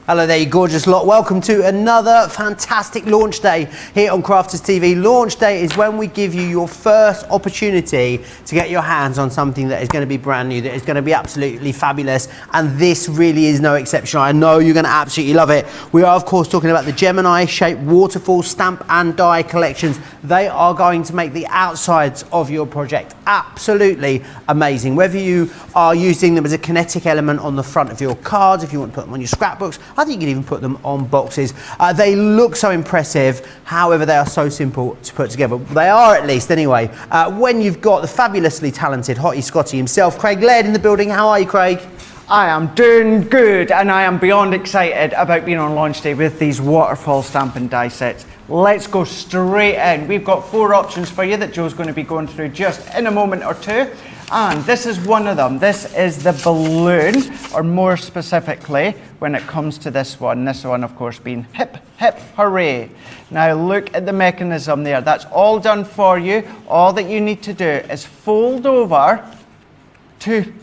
Hello there, you gorgeous lot. Welcome to another fantastic launch day here on Crafters TV. Launch day is when we give you your first opportunity to get your hands on something that is going to be brand new, that is going to be absolutely fabulous, and this really is no exception. I know you're going to absolutely love it. We are, of course, talking about the Gemini shaped waterfall stamp and die collections. They are going to make the outsides of your project absolutely amazing. Whether you are using them as a kinetic element on the front of your cards, if you want to put them on your scrapbooks, I think you can even put them on boxes. They look so impressive, however they are so simple to put together. They are, at least anyway. When you've got the fabulously talented Hottie Scotty himself, Craig Laird, in the building. How are you, Craig? I am doing good, and I am beyond excited about being on launch day with these waterfall stamp and die sets. Let's go straight in. We've got 4 options for you that Joe's going to be going through just in a moment or two. And this is one of them. This is the balloon, or more specifically, when it comes to this one, of course, being hip, hip, hooray. Now look at the mechanism there. That's all done for you. All that you need to do is fold over two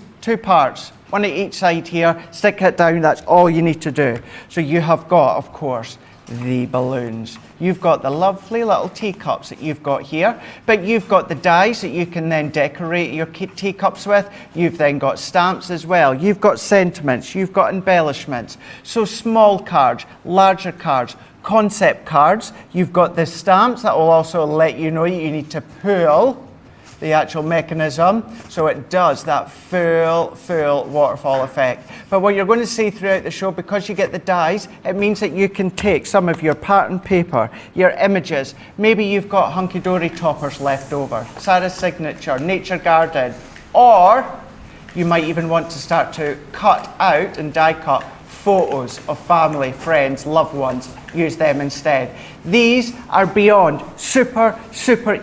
parts, one at each side here, stick it down. That's all you need to do. So you have got, of course, the balloons. You've got the lovely little teacups that you've got here, but you've got the dies that you can then decorate your teacups with. You've then got stamps as well. You've got sentiments, you've got embellishments. So small cards, larger cards, concept cards. You've got the stamps that will also let you know you need to pull the actual mechanism, so it does that full waterfall effect. But what you're going to see throughout the show, because you get the dies, it means that you can take some of your pattern paper, your images, maybe you've got hunky-dory toppers left over, Sarah's signature, nature garden, or you might even want to start to cut out and die cut photos of family, friends, loved ones. Use them instead. These are beyond super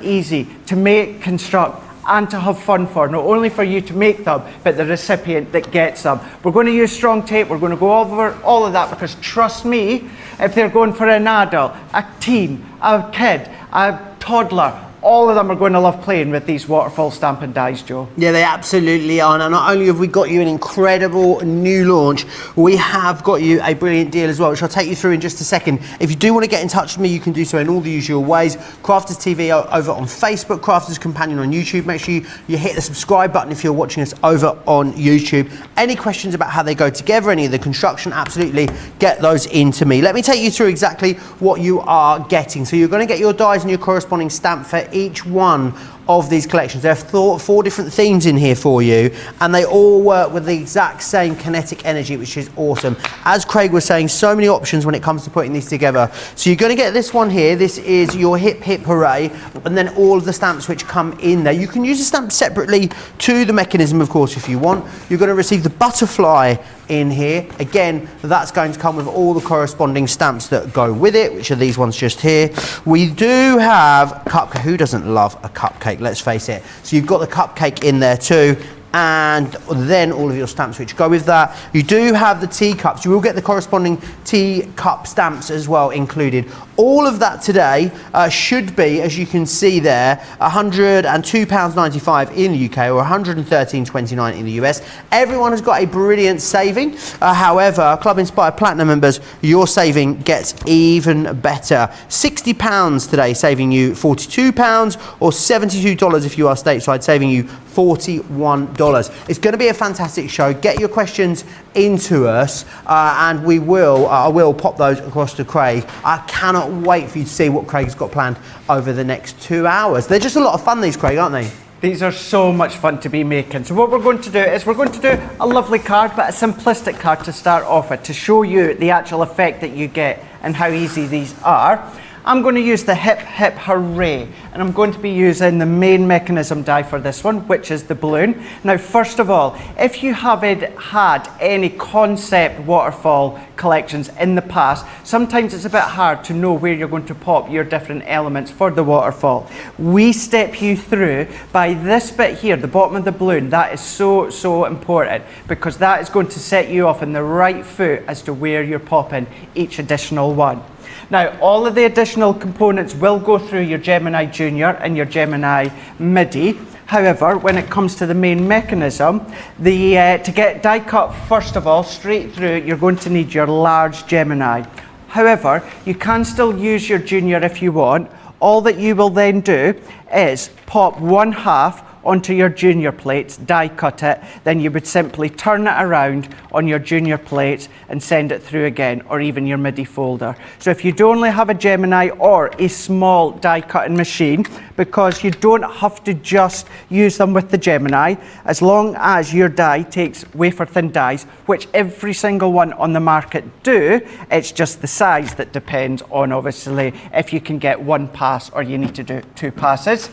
easy to make, construct, and to have fun for. Not only for you to make them, but the recipient that gets them. We're going to use strong tape. We're going to go over all of that, because trust me, if they're going for an adult, a teen, a kid, a toddler, all of them are going to love playing with these waterfall stamp and dies, Joe. Yeah, they absolutely are. Now, not only have we got you an incredible new launch, we have got you a brilliant deal as well, which I'll take you through in just a second. If you do want to get in touch with me, you can do so in all the usual ways. Crafters TV over on Facebook, Crafters Companion on YouTube. Make sure you hit the subscribe button if you're watching us over on YouTube. Any questions about how they go together, any of the construction, absolutely get those into me. Let me take you through exactly what you are getting. So you're going to get your dies and your corresponding stamp for each one of these collections. There are 4 different themes in here for you, and they all work with the exact same kinetic energy, which is awesome. As Craig was saying, so many options when it comes to putting these together. So you're going to get this one here. This is your hip hip hooray, and then all of the stamps which come in there. You can use the stamp separately to the mechanism, of course, if you want. You're going to receive the butterfly in here. Again, that's going to come with all the corresponding stamps that go with it, which are these ones just here. We do have cupcake. Who doesn't love a cupcake? Let's face it. So you've got the cupcake in there too, and then all of your stamps which go with that. You do have the teacups. You will get the corresponding teacup stamps as well included. All of that today should be, as you can see there, £102.95 in the UK, or £113.29 in the US. Everyone has got a brilliant saving. However, Club Inspired Platinum members, your saving gets even better. £60 today, saving you £42, or $72 if you are stateside, saving you $41. It's going to be a fantastic show. Get your questions into us, and I will pop those across to Craig. I cannot wait for you to see what Craig's got planned over the next 2 hours. They're just a lot of fun, these, Craig, aren't they? These are so much fun to be making. So what we're going to do is we're going to do a lovely card, but a simplistic card to start off with, to show you the actual effect that you get and how easy these are. I'm going to use the hip hip hooray, and I'm going to be using the main mechanism die for this one, which is the balloon. Now, first of all, if you haven't had any concept waterfall collections in the past, sometimes it's a bit hard to know where you're going to pop your different elements for the waterfall. We step you through by this bit here, the bottom of the balloon. That is so important, because that is going to set you off on the right foot as to where you're popping each additional one. Now, all of the additional components will go through your Gemini Junior and your Gemini Midi, However, when it comes to the main mechanism, to get die cut, first of all, straight through, you're going to need your large Gemini. However, you can still use your junior if you want. All that you will then do is pop 1/2 onto your junior plates, die cut it, then you would simply turn it around on your junior plates and send it through again, or even your MIDI folder. So if you do only have a Gemini or a small die cutting machine, because you don't have to just use them with the Gemini, as long as your die takes wafer thin dies, which every single one on the market do, it's just the size that depends on obviously if you can get one pass or you need to do 2 passes,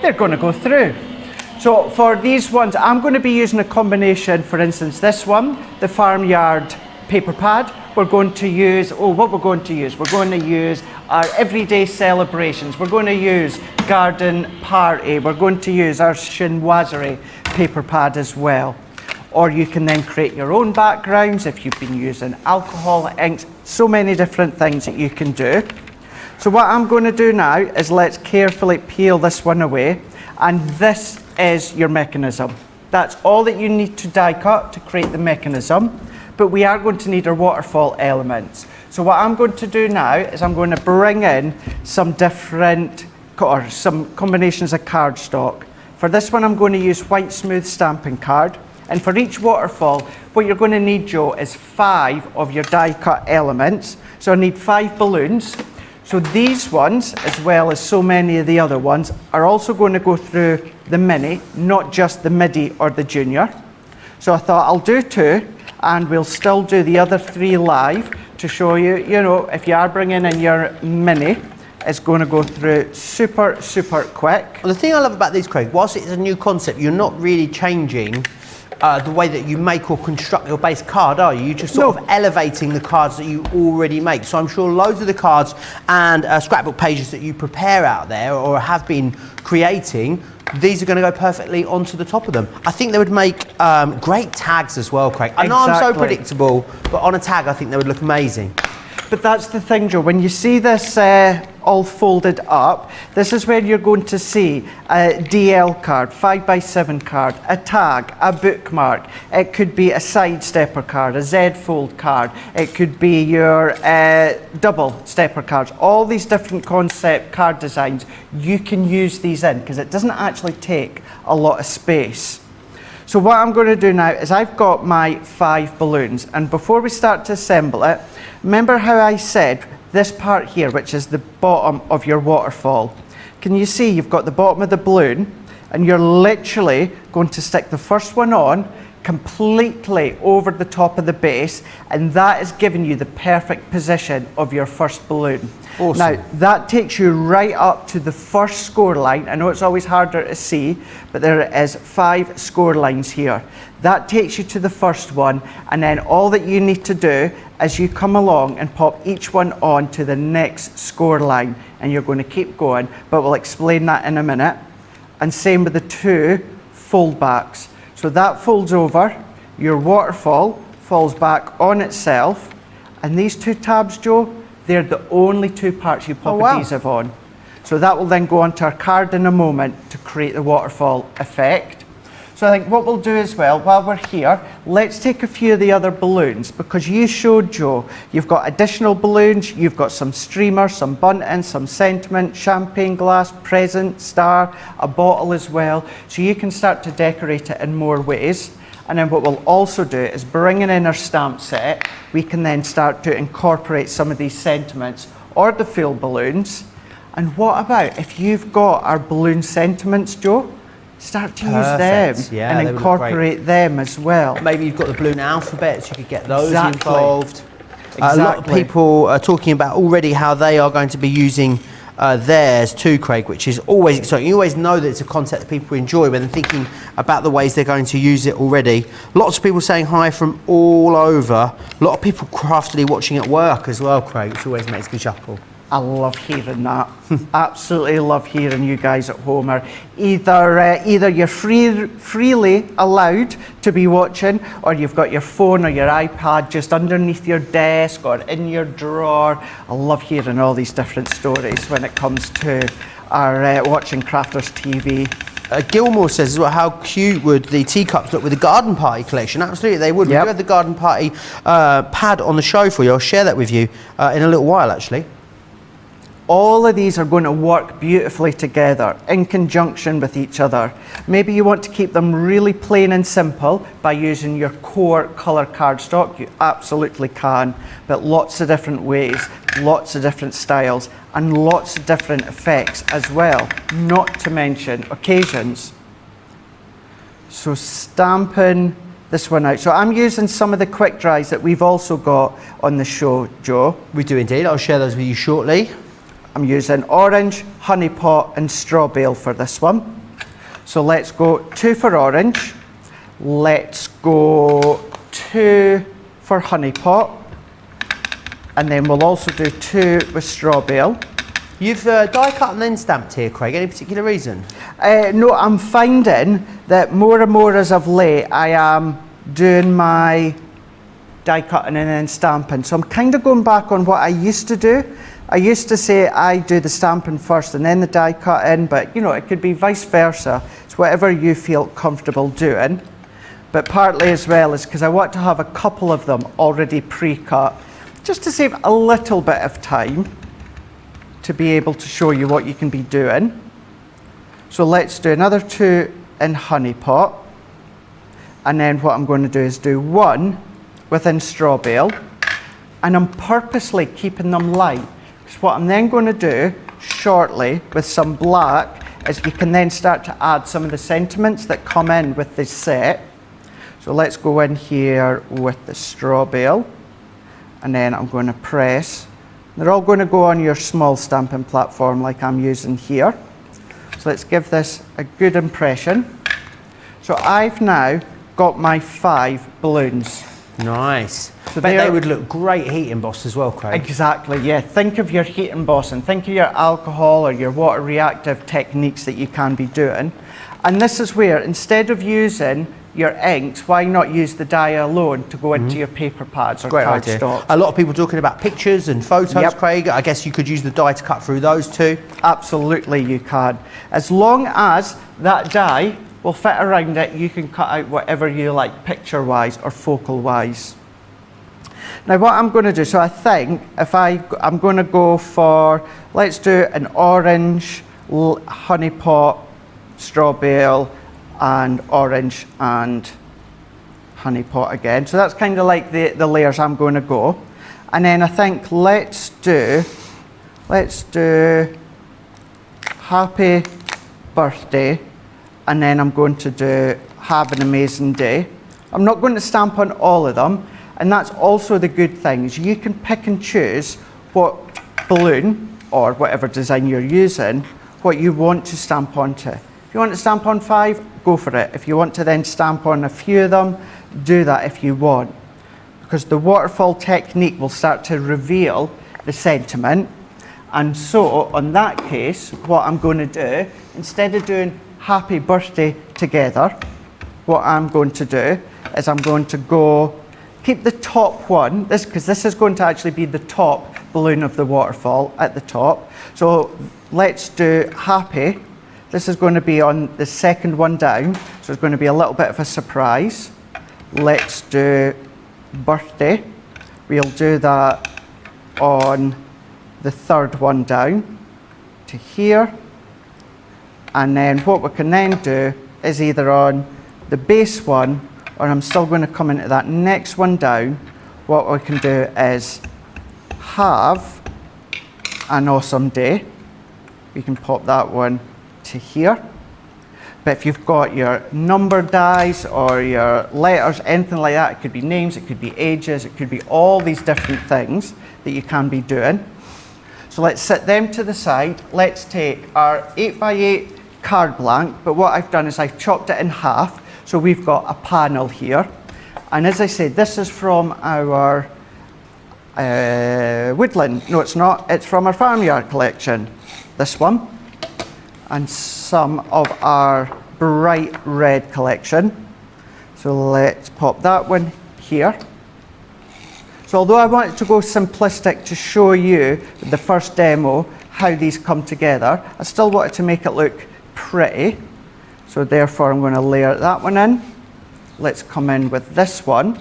they're going to go through. So for these ones, I'm going to be using a combination. For instance, this one, the Farmyard paper pad, we're going to use, what we're going to use? We're going to use our everyday celebrations. We're going to use garden party. We're going to use our chinoiserie paper pad as well. Or you can then create your own backgrounds if you've been using alcohol, inks, so many different things that you can do. So what I'm going to do now is let's carefully peel this one away, and this is your mechanism. That's all that you need to die cut to create the mechanism, but we are going to need our waterfall elements. So what I'm going to do now is I'm going to bring in some different, or some combinations of cardstock. For this one, I'm going to use white smooth stamping card, and for each waterfall, what you're going to need, Joe, is 5 of your die cut elements. So I need 5 balloons. So these ones, as well as so many of the other ones, are also going to go through the mini, not just the MIDI or the junior. So I thought I'll do 2, and we'll still do the other 3 live to show you, you know, if you are bringing in your mini, it's going to go through super, super quick. Well, the thing I love about these, Craig, whilst it's a new concept, you're not really changing the way that you make or construct your base card, are you? You're just sort of elevating the cards that you already make. So I'm sure loads of the cards and scrapbook pages that you prepare out there or have been creating, these are going to go perfectly onto the top of them. I think they would make great tags as well, Craig. I know I'm so predictable, but on a tag I think they would look amazing. But that's the thing, Joe, when you see this all folded up, this is where you're going to see a DL card, 5x7 card, a tag, a bookmark. It could be a side stepper card, a Z fold card. It could be your double stepper cards. All these different concept card designs, you can use these in because it doesn't actually take a lot of space. So what I'm going to do now is I've got my 5 balloons, and before we start to assemble it, remember how I said this part here, which is the bottom of your waterfall. Can you see you've got the bottom of the balloon, and you're literally going to stick the first one on completely over the top of the base, and that is giving you the perfect position of your first balloon. Awesome. Now that takes you right up to the first score line. I know it's always harder to see, but there is 5 score lines here. That takes you to the first one, and then all that you need to do is you come along and pop each one on to the next score line, and you're going to keep going, but we'll explain that in a minute. And same with the 2 fold backs. So that folds over, your waterfall falls back on itself, and these 2 tabs, Joe, they're the only 2 parts you pop adhesive on. So that will then go onto our card in a moment to create the waterfall effect. So I think what we'll do as well, while we're here, let's take a few of the other balloons, because you showed, Joe, you've got additional balloons, you've got some streamers, some bunting, some sentiment, champagne glass, present, star, a bottle as well. So you can start to decorate it in more ways. And then what we'll also do is bringing in our stamp set, we can then start to incorporate some of these sentiments or the full balloons. And what about if you've got our balloon sentiments, Joe? Start to use them and incorporate them as well. Maybe you've got the balloon alphabets, you could get those involved. Exactly. A lot of people are talking about already how they are going to be using theirs too, Craig, which is always exciting. You always know that it's a concept that people enjoy when they're thinking about the ways they're going to use it already. Lots of people saying hi from all over. A lot of people craftily watching at work as well, Craig, which always makes me chuckle. I love hearing that. Absolutely love hearing you guys at home are either you're freely allowed to be watching, or you've got your phone or your iPad just underneath your desk or in your drawer. I love hearing all these different stories when it comes to our watching Crafters TV. Gilmore says as well, how cute would the teacups look with the garden party collection? Absolutely, they would. Yep. We do have the garden party pad on the show for you. I'll share that with you in a little while, actually. All of these are going to work beautifully together in conjunction with each other. Maybe you want to keep them really plain and simple by using your core colour cardstock. You absolutely can, but lots of different ways, lots of different styles, and lots of different effects as well, not to mention occasions. So stamping this one out. So I'm using some of the quick dries that we've also got on the show, Joe. We do indeed. I'll share those with you shortly. I'm using orange, honey pot and straw bale for this one. So let's go 2 for orange. Let's go 2 for honey pot. And then we'll also do 2 with straw bale. You've die cut and then stamped here, Craig. Any particular reason? No, I'm finding that more and more as of late, I am doing my die cutting and then stamping. So I'm kind of going back on what I used to do. I used to say I do the stamping first and then the die cutting, but you know, it could be vice versa. It's whatever you feel comfortable doing. But partly as well is because I want to have a couple of them already pre-cut, just to save a little bit of time to be able to show you what you can be doing. So let's do another 2 in honey pot. And then what I'm going to do is do 1 within straw bale. And I'm purposely keeping them light. Because what I'm then going to do shortly with some black is you can then start to add some of the sentiments that come in with this set. So let's go in here with the straw bale. And then I'm going to press. They're all going to go on your small stamping platform like I'm using here. So let's give this a good impression. So I've now got my 5 balloons. Nice. So they would look great heat embossed as well, Craig. Exactly, yeah. Think of your heat embossing. Think of your alcohol or your water reactive techniques that you can be doing. And this is where, instead of using your inks, why not use the dye alone to go into your paper pads or cardstock? A lot of people talking about pictures and photos, Yep. Craig. I guess you could use the dye to cut through those too. Absolutely you can. As long as that dye will fit around it, you can cut out whatever you like, picture-wise or focal-wise. Now what I'm going to do, so I think if I'm going to go for, let's do an orange, honey pot, straw bale, and orange and honey pot again. So that's kind of like the layers I'm going to go. And then I think let's do happy birthday, and then I'm going to do have an amazing day. I'm not going to stamp on all of them, and that's also the good thing, is you can pick and choose what balloon or whatever design you're using, what you want to stamp onto. If you want to stamp on 5, go for it. If you want to then stamp on a few of them, do that if you want. Because the waterfall technique will start to reveal the sentiment. And so, on that case, what I'm going to do, instead of doing happy birthday together, what I'm going to do is I'm going to go, keep the top one, because this is going to actually be the top balloon of the waterfall at the top. So let's do happy. This is going to be on the second one down, so it's going to be a little bit of a surprise. Let's do birthday. We'll do that on the third one down to here. And then what we can then do is either on the base one, or I'm still going to come into that next one down. What we can do is have an awesome day. We can pop that one to here. But if you've got your number dies or your letters, anything like that, it could be names, it could be ages, it could be all these different things that you can be doing. So let's set them to the side. Let's take our 8x8 card blank, but what I've done is I've chopped it in half, so we've got a panel here. And as I said, this is from our woodland. No, it's not. It's from our farmyard collection. This one. And some of our bright red collection. So let's pop that one here. So although I wanted to go simplistic to show you the first demo how these come together, I still wanted to make it look pretty. So therefore I'm going to layer that one in. Let's come in with this one.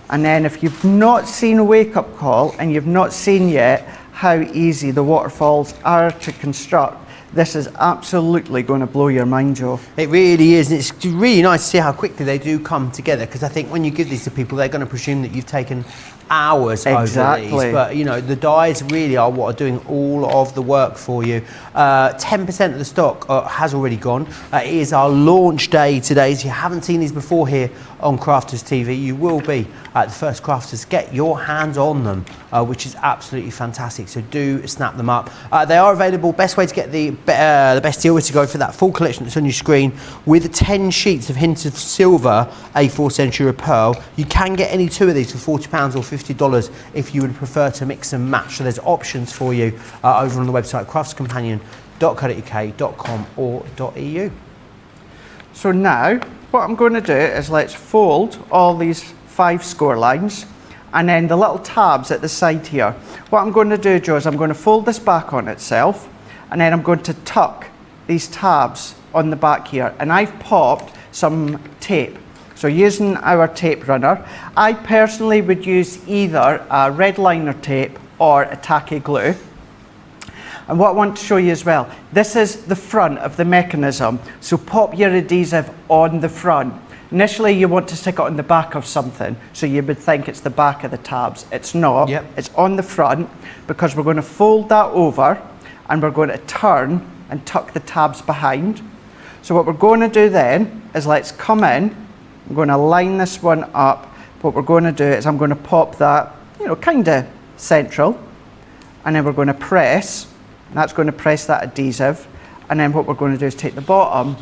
And then if you've not seen a wake-up call and you've not seen yet how easy the waterfalls are to construct, this is absolutely going to blow your mind, Joe. It really is, and it's really nice to see how quickly they do come together, because I think when you give these to people, they're going to presume that you've taken hours over these, but you know, the dies really are what are doing all of the work for you. 10% of the stock has already gone. It is our launch day today, so if you haven't seen these before here on Crafters TV, you will be the first crafters. Get your hands on them, which is absolutely fantastic, so do snap them up. They are available. Best way to get the best deal is to go for that full collection that's on your screen with 10 sheets of Hints of Silver A4 Century Pearl. You can get any two of these for £40 or $50 if you would prefer to mix and match. So there's options for you over on the website craftscompanion.co.uk.com or .eu. So now what I'm going to do is let's fold all these 5 score lines and then the little tabs at the side here. What I'm going to do, Joe, is I'm going to fold this back on itself and then I'm going to tuck these tabs on the back here, and I've popped some tape. So using our tape runner, I personally would use either a red liner tape or a tacky glue. And what I want to show you as well, this is the front of the mechanism, so pop your adhesive on the front. Initially you want to stick it on the back of something, so you would think it's the back of the tabs. It's not, It's on the front, because we're going to fold that over and we're going to turn and tuck the tabs behind. So what we're going to do then is let's come in, I'm going to line this one up. What we're going to do is I'm going to pop that, you know, kind of central, and then we're going to press, and that's going to press that adhesive, and then what we're going to do is take the bottom,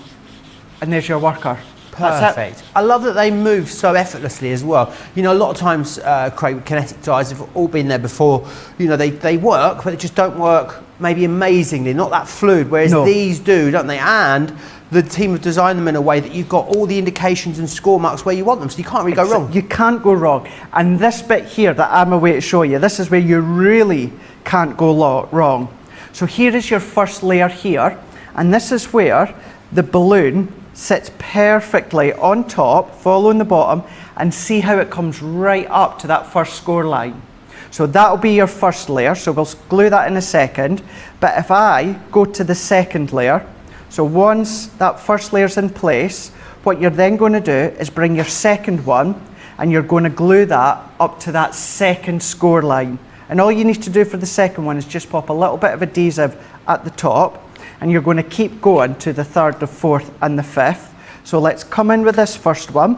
and there's your worker. Perfect. I love that they move so effortlessly as well. You know, a lot of times, Craig, with kinetic dies have all been there before. You know, they work, but they just don't work maybe amazingly, not that fluid, whereas these do, don't they? And the team have designed them in a way that you've got all the indications and score marks where you want them, so you can't really go wrong. You can't go wrong. And this bit here that I'm away to show you, this is where you really can't go wrong. So here is your first layer here, and this is where the balloon sits perfectly on top, following the bottom, and see how it comes right up to that first score line. So that'll be your first layer, so we'll glue that in a second. But if I go to the second layer, so once that first layer's in place, what you're then going to do is bring your second one and you're going to glue that up to that second score line. And all you need to do for the second one is just pop a little bit of adhesive at the top, and you're going to keep going to the third, the fourth and the fifth. So let's come in with this first one,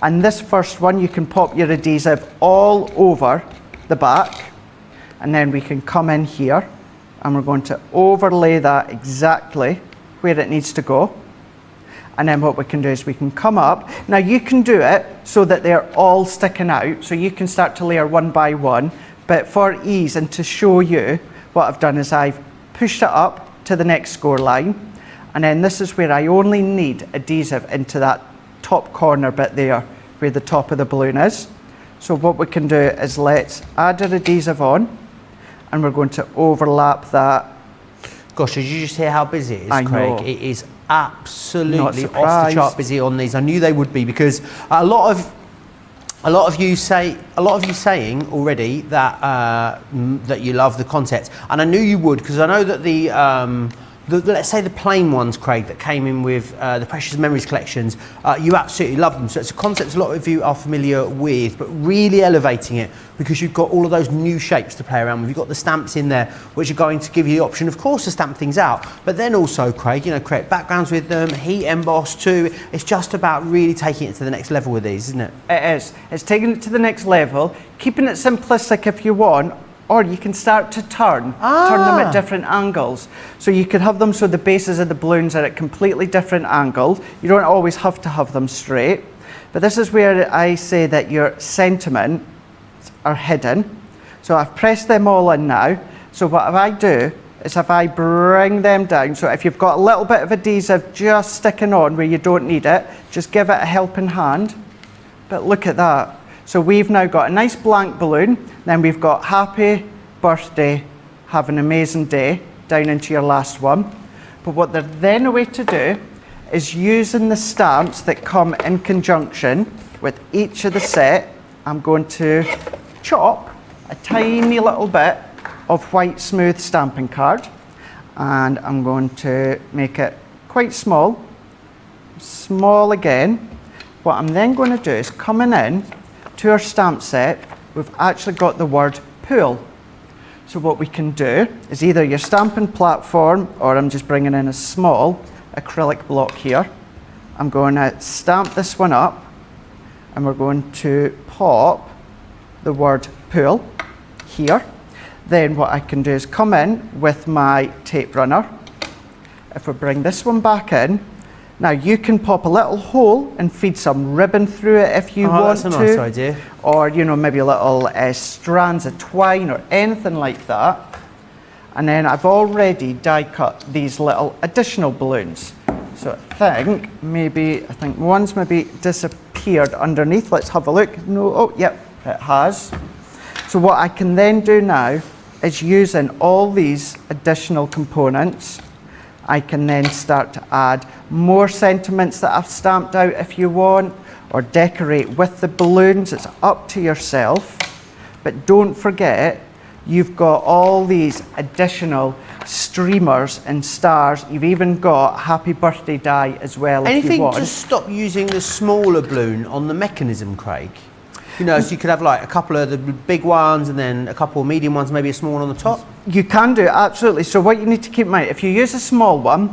and this first one you can pop your adhesive all over the back, and then we can come in here and we're going to overlay that exactly where it needs to go. And then what we can do is we can come up. Now you can do it so that they're all sticking out, so you can start to layer one by one, but for ease and to show you, what I've done is I've pushed it up to the next score line, and then this is where I only need adhesive into that top corner bit there where the top of the balloon is. So what we can do is let's add our adhesive on, and we're going to overlap that. Gosh, did you just hear how busy it is, Craig? Know. It is absolutely off the chart busy on these. I knew they would be, because a lot of you saying already that that you love the concept, and I knew you would, because I know that the let's say the plain ones, Craig, that came in with the Precious Memories collections, you absolutely love them. So it's a concept a lot of you are familiar with, but really elevating it, because you've got all of those new shapes to play around with. You've got the stamps in there, which are going to give you the option, of course, to stamp things out, but then also, Craig, you know, create backgrounds with them, heat emboss too. It's just about really taking it to the next level with these, isn't it? It is. It's taking it to the next level, keeping it simplistic if you want, or you can start to turn them at different angles. So you could have them so the bases of the balloons are at completely different angles. You don't always have to have them straight. But this is where I say that your sentiments are hidden. So I've pressed them all in now. So what I do is if I bring them down, so if you've got a little bit of adhesive just sticking on where you don't need it, just give it a helping hand. But look at that. So we've now got a nice blank balloon, then we've got happy birthday, have an amazing day, down into your last one. But what they're then away to do is using the stamps that come in conjunction with each of the set. I'm going to chop a tiny little bit of white smooth stamping card, and I'm going to make it quite small again. What I'm then going to do is coming in to our stamp set, we've actually got the word pool. So what we can do is either your stamping platform, or I'm just bringing in a small acrylic block here. I'm going to stamp this one up, and we're going to pop the word pool here. Then what I can do is come in with my tape runner. If we bring this one back in, now you can pop a little hole and feed some ribbon through it if you want to. That's a nice idea. Or, you know, maybe little strands of twine or anything like that. And then I've already die cut these little additional balloons. So I think one's maybe disappeared underneath. Let's have a look. No, oh, yep, it has. So what I can then do now is using all these additional components, I can then start to add more sentiments that I've stamped out if you want, or decorate with the balloons. It's up to yourself. But don't forget, you've got all these additional streamers and stars. You've even got happy birthday die as well. Anything if you want. to stop using the smaller balloon on the mechanism, Craig? You know, so you could have like a couple of the big ones and then a couple of medium ones, maybe a small one on the top? You can do, absolutely. So what you need to keep in mind, if you use a small one,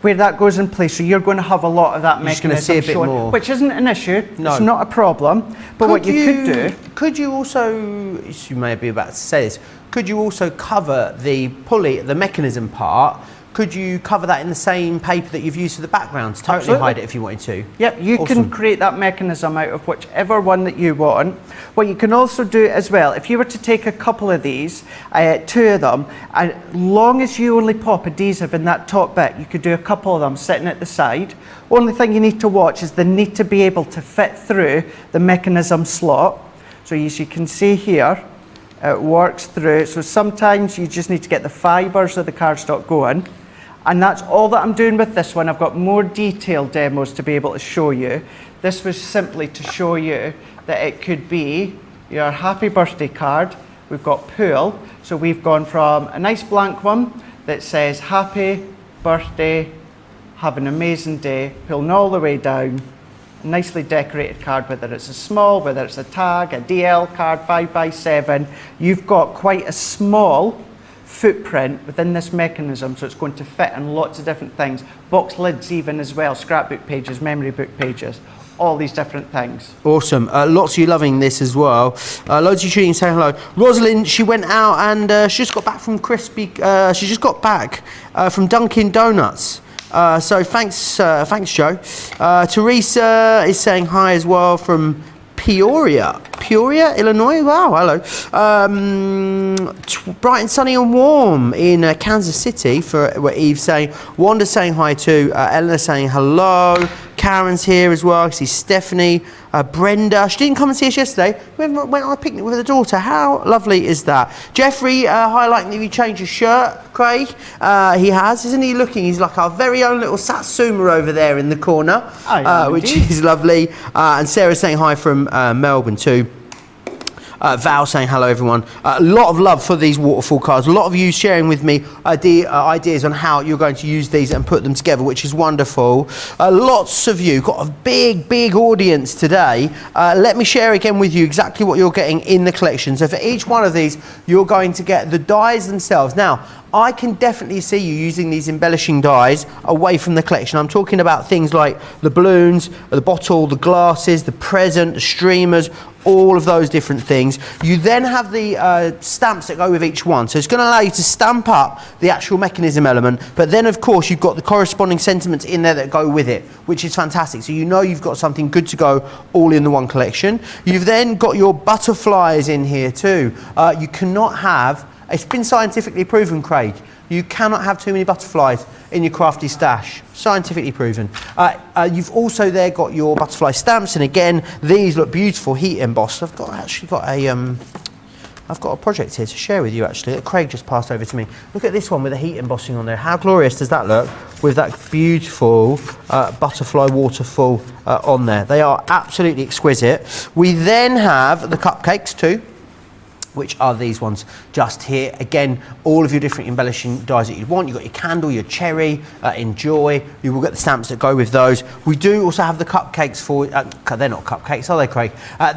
where that goes in place, so you're going to have a lot of that mechanism showing, more. which isn't an issue. No. It's not a problem. But what you could do... Could you also, you may be about to say this, could you also cover the pulley, the mechanism part, could you cover that in the same paper that you've used for the background to totally Absolutely. hide it if you wanted to? Yep, you Awesome. can create that mechanism out of whichever one that you want. What you can also do as well, if you were to take a couple of these, 2 of them, as long as you only pop adhesive in that top bit, you could do a couple of them sitting at the side. Only thing you need to watch is they need to be able to fit through the mechanism slot. So as you can see here, it works through. So sometimes you just need to get the fibres of the cardstock going. And that's all that I'm doing with this one. I've got more detailed demos to be able to show you. This was simply to show you that it could be your happy birthday card. We've got pool. So we've gone from a nice blank one that says happy birthday, have an amazing day, pulling all the way down. A nicely decorated card, whether it's a small, whether it's a tag, a DL card, 5x7. You've got quite a small footprint within this mechanism, so it's going to fit in lots of different things. Box lids even as well, scrapbook pages, memory book pages, all these different things. Awesome. Lots of you loving this as well. Loads of you tuning in saying hello. Rosalind, she went out and she just got back from she just got back from Dunkin' Donuts. So thanks Joe. Teresa is saying hi as well from Peoria, Illinois. Wow, hello. Bright and sunny and warm in Kansas City for what Eve's saying. Wanda's saying hi too. Eleanor saying hello. Karen's here as well. I see Stephanie. Brenda, she didn't come and see us yesterday. We went on a picnic with her daughter. How lovely is that? Jeffrey highlighting that you changed your shirt, Craig. He has, isn't he looking? He's like our very own little Satsuma over there in the corner, which is lovely. And Sarah's saying hi from Melbourne too. Val saying hello everyone. A lot of love for these waterfall cards. A lot of you sharing with me ideas on how you're going to use these and put them together, which is wonderful. Lots of you got a big audience today. Let me share again with you exactly what you're getting in the collection. So for each one of these, you're going to get the dies themselves. Now, I can definitely see you using these embellishing dies away from the collection. I'm talking about things like the balloons, the bottle, the glasses, the present, the streamers, all of those different things. You then have the stamps that go with each one. So it's going to allow you to stamp up the actual mechanism element, but then of course you've got the corresponding sentiments in there that go with it, which is fantastic. So you know you've got something good to go all in the one collection. You've then got your butterflies in here too. You cannot have, it's been scientifically proven, Craig, you cannot have too many butterflies in your crafty stash. Scientifically proven. You've also there got your butterfly stamps, and again, these look beautiful, heat embossed. I've got a project here to share with you actually that Craig just passed over to me. Look at this one with the heat embossing on there. How glorious does that look? with that beautiful butterfly waterfall on there. They are absolutely exquisite. We then have the cupcakes too, which are these ones just here. Again, all of your different embellishing dies that you want. You've got your candle, your cherry, enjoy. You will get the stamps that go with those. We do also have the cupcakes for, they're not cupcakes, are they, Craig?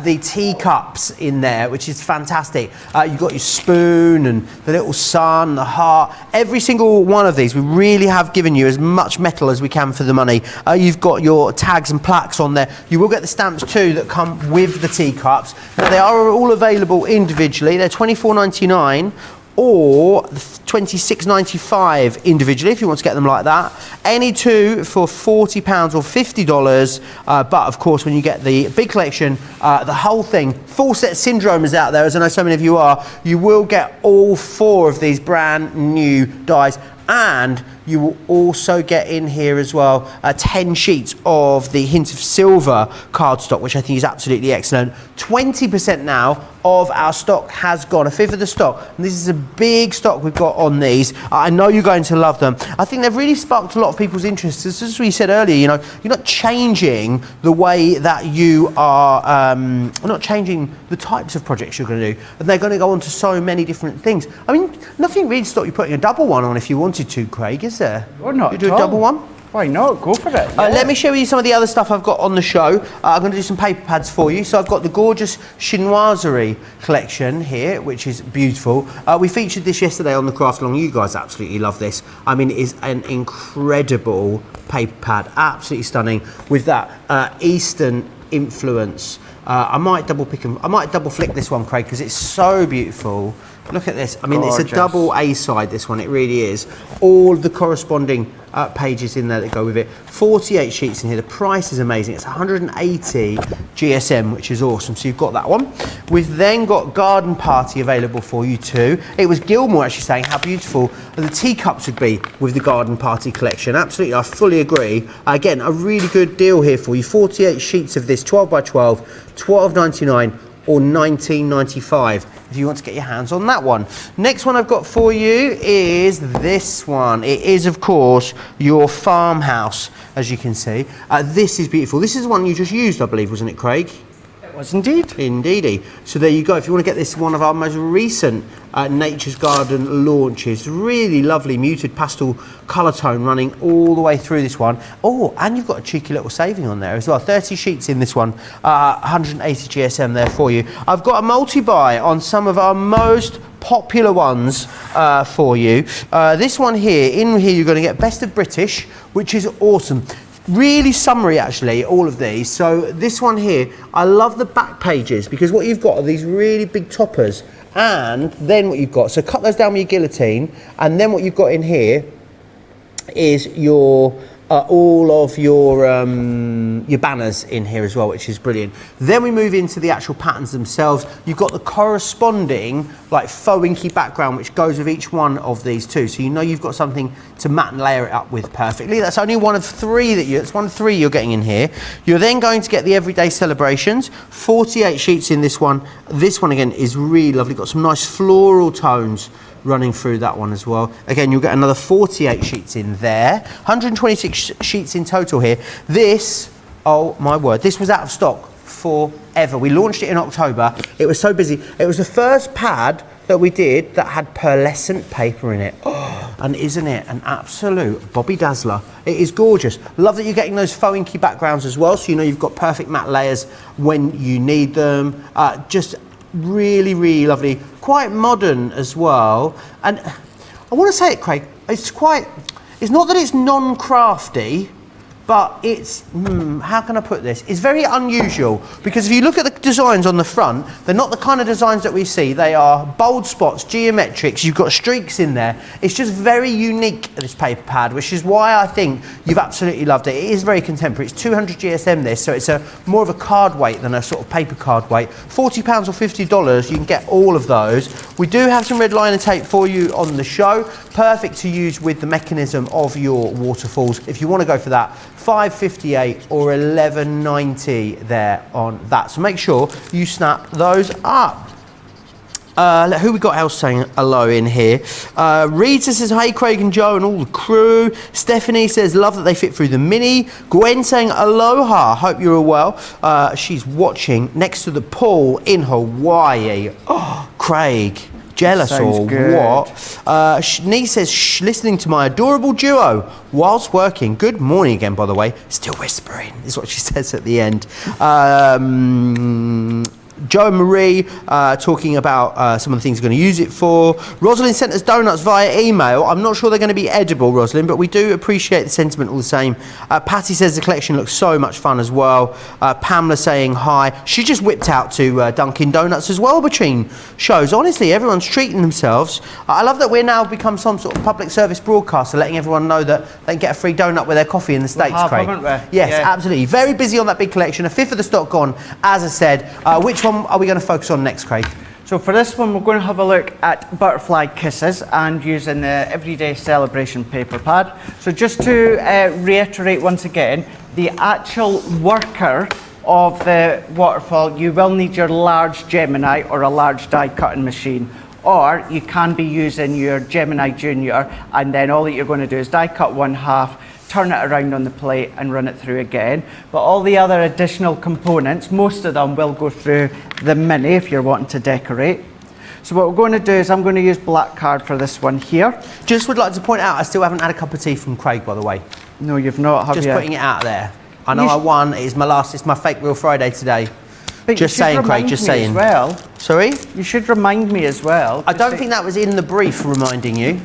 The teacups in there, which is fantastic. You've got your spoon and the little sun, the heart. Every single one of these, we really have given you as much metal as we can for the money. You've got your tags and plaques on there. You will get the stamps too that come with the teacups. Now, they are all available individually. They're $24.99 or $26.95 individually if you want to get them like that. Any two for £40 or $50. But of course, when you get the big collection, the whole thing, full set syndrome is out there, as I know so many of you are. You will get all 4 of these brand new dies. And you will also get in here as well 10 sheets of the Hint of Silver cardstock, which I think is absolutely excellent. 20% now of our stock has gone, a fifth of the stock. And this is a big stock we've got on these. I know you're going to love them. I think they've really sparked a lot of people's interest. As we said earlier, you know, you're not changing the way that you are, not changing the types of projects you're going to do. And they're going to go on to so many different things. I mean, nothing really stopped you putting a double one on if you wanted to, Craig, is there? Or not You do a double one? Why not? Go for it. Yeah. Let me show you some of the other stuff I've got on the show. I'm going to do some paper pads for you. So I've got the gorgeous chinoiserie collection here, which is beautiful. We featured this yesterday on the Craft Along. You guys absolutely love this. I mean, it is an incredible paper pad, absolutely stunning, with that Eastern influence. I might double flick this one, Craig, because it's so beautiful. Look at this. I mean, Gorgeous. It's a double A side, this one. It really is. All the corresponding pages in there that go with it. 48 sheets in here. The price is amazing. It's 180 GSM, which is awesome. So you've got that one. We've then got Garden Party available for you too. It was Gilmore actually saying how beautiful the teacups would be with the Garden Party collection. Absolutely, I fully agree. Again, a really good deal here for you. 48 sheets of this, 12 by 12, $12.99 or $19.95 if you want to get your hands on that one. Next one I've got for you is this one. It is, of course, your farmhouse, as you can see. This is beautiful. This is the one you just used, I believe, wasn't it, Craig? It was indeed. Indeedy. So there you go. If you want to get this, one of our most recent Nature's Garden launches. Really lovely muted pastel colour tone running all the way through this one. Oh, and you've got a cheeky little saving on there as well. 30 sheets in this one, 180 GSM there for you. I've got a multi-buy on some of our most popular ones for you. This one here, in here you're going to get Best of British, which is awesome. Really summery actually, all of these. So this one here, I love the back pages because what you've got are these really big toppers, and then what you've got, so cut those down with your guillotine, and then what you've got in here is your all of your banners in here as well, which is brilliant. Then we move into the actual patterns themselves. You've got the corresponding like faux inky background which goes with each one of these too, so you know you've got something to matte and layer it up with perfectly. That's only one of three it's one of three you're getting in here. You're then going to get the Everyday Celebrations, 48 sheets in this one. This one again is really lovely, got some nice floral tones running through that one as well. Again, you'll get another 48 sheets in there. 126 sheets in total here. This, oh my word, this was out of stock forever. We launched it in October. It was so busy. It was the first pad that we did that had pearlescent paper in it. Oh, and isn't it an absolute Bobby Dazzler? It is gorgeous. Love that you're getting those faux inky backgrounds as well, so you know you've got perfect matte layers when you need them. Just really, really lovely. Quite modern as well. And I want to say it, Craig, it's not that it's non-crafty, but it's, how can I put this? It's very unusual, because if you look at the designs on the front, they're not the kind of designs that we see. They are bold spots, geometrics, you've got streaks in there. It's just very unique, this paper pad, which is why I think you've absolutely loved it. It is very contemporary. It's 200 GSM this, so it's more of a card weight than a sort of paper card weight. £40 or $50, you can get all of those. We do have some red liner tape for you on the show. Perfect to use with the mechanism of your waterfalls. If you want to go for that, $5.58 or $11.90 there on that. So make sure you snap those up. Who we got else saying hello in here? Rita says, hey Craig and Joe and all the crew. Stephanie says, love that they fit through the mini. Gwen saying, aloha, hope you're all well. She's watching next to the pool in Hawaii. Oh, Craig, jealous Sounds or good. what? Shanice says, listening to my adorable duo whilst working. Good morning again, by the way. Still whispering, is what she says at the end. Joe and Marie talking about some of the things we're going to use it for. Rosalind sent us donuts via email. I'm not sure they're going to be edible, Rosalind, but we do appreciate the sentiment all the same. Patty says the collection looks so much fun as well. Pamela saying hi. She just whipped out to Dunkin' Donuts as well between shows. Honestly, everyone's treating themselves. I love that we're now become some sort of public service broadcaster, letting everyone know that they can get a free donut with their coffee in the States, Craig. Haven't we? Yes, Yeah. absolutely. Very busy on that big collection. A fifth of the stock gone, as I said. Which one are we going to focus on next, Craig? So for this one, we're going to have a look at butterfly kisses and using the everyday celebration paper pad. So just to reiterate once again, the actual worker of the waterfall, you will need your large Gemini or a large die cutting machine, or you can be using your Gemini Junior, and then all that you're going to do is die cut one half, turn it around on the plate and run it through again. But all the other additional components, most of them will go through the mini if you're wanting to decorate. So what we're going to do is I'm going to use black card for this one here. Just would like to point out, I still haven't had a cup of tea from Craig, by the way. No, you've not, have Just you? putting it out there. I know I won. It's my fake Real Friday today. But Just you should saying, Craig, remind just me saying. As well. Sorry? You should remind me as well. I don't think that was in the brief reminding you.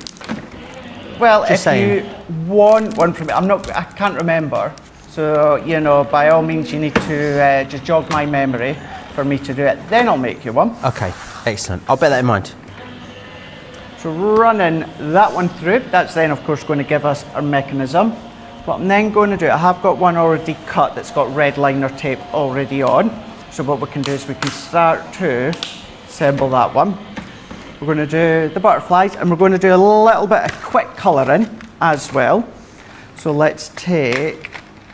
Well, Just if saying. you want one from me, I can't remember. So, you know, by all means, you need to just jog my memory for me to do it. Then I'll make you one. Okay, excellent. I'll bear that in mind. So running that one through, that's then of course going to give us our mechanism. What I'm then going to do, I have got one already cut that's got red liner tape already on. So what we can do is we can start to assemble that one. We're going to do the butterflies and we're going to do a little bit of quick colouring as well. So let's take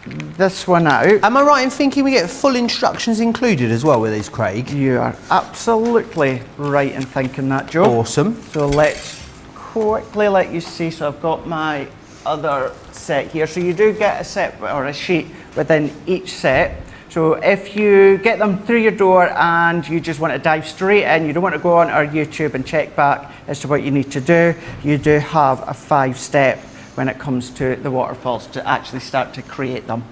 this one out. Am I right in thinking we get full instructions included as well with these, Craig? You are absolutely right in thinking that, Joe. Awesome. So let's quickly let you see. So I've got my other set here. So you do get a set or a sheet within each set. So if you get them through your door and you just want to dive straight in, you don't want to go on our YouTube and check back as to what you need to do, you do have a 5-step when it comes to the waterfalls to actually start to create them.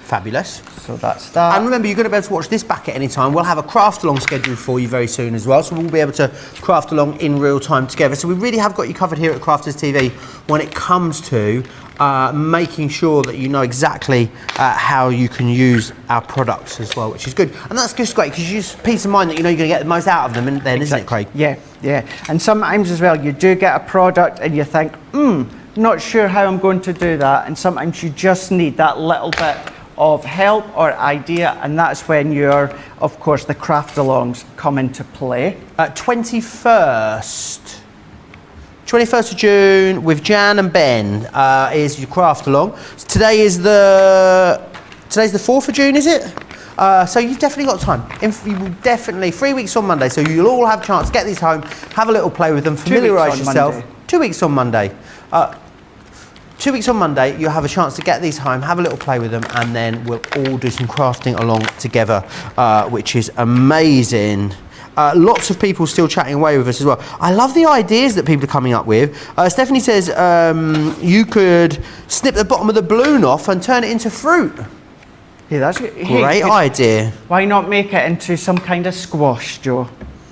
Fabulous. So that's that. And remember, you're going to be able to watch this back at any time. We'll have a craft along scheduled for you very soon as well, so we'll be able to craft along in real time together. So we really have got you covered here at Crafters TV when it comes to making sure that you know exactly how you can use our products as well, which is good. And that's just great because you use peace of mind that you know you're going to get the most out of them, and then, isn't it, Craig? Yeah, yeah. And sometimes as well, you do get a product and you think, not sure how I'm going to do that. And sometimes you just need that little bit of help or idea, and that's when your, of course, the craft alongs come into play. 21st of June with Jan and Ben is your craft along. So today's the 4th of June, is it? So you've definitely got time. You will definitely 3 weeks on Monday, so you'll all have a chance to get these home, have a little play with them, familiarise yourself. Monday. 2 weeks on Monday. 2 weeks on Monday, you'll have a chance to get these home, have a little play with them, and then we'll all do some crafting along together, which is amazing. Lots of people still chatting away with us as well. I love the ideas that people are coming up with. Stephanie says you could snip the bottom of the balloon off and turn it into fruit. Yeah, that's Great idea. Why not make it into some kind of squash, Joe?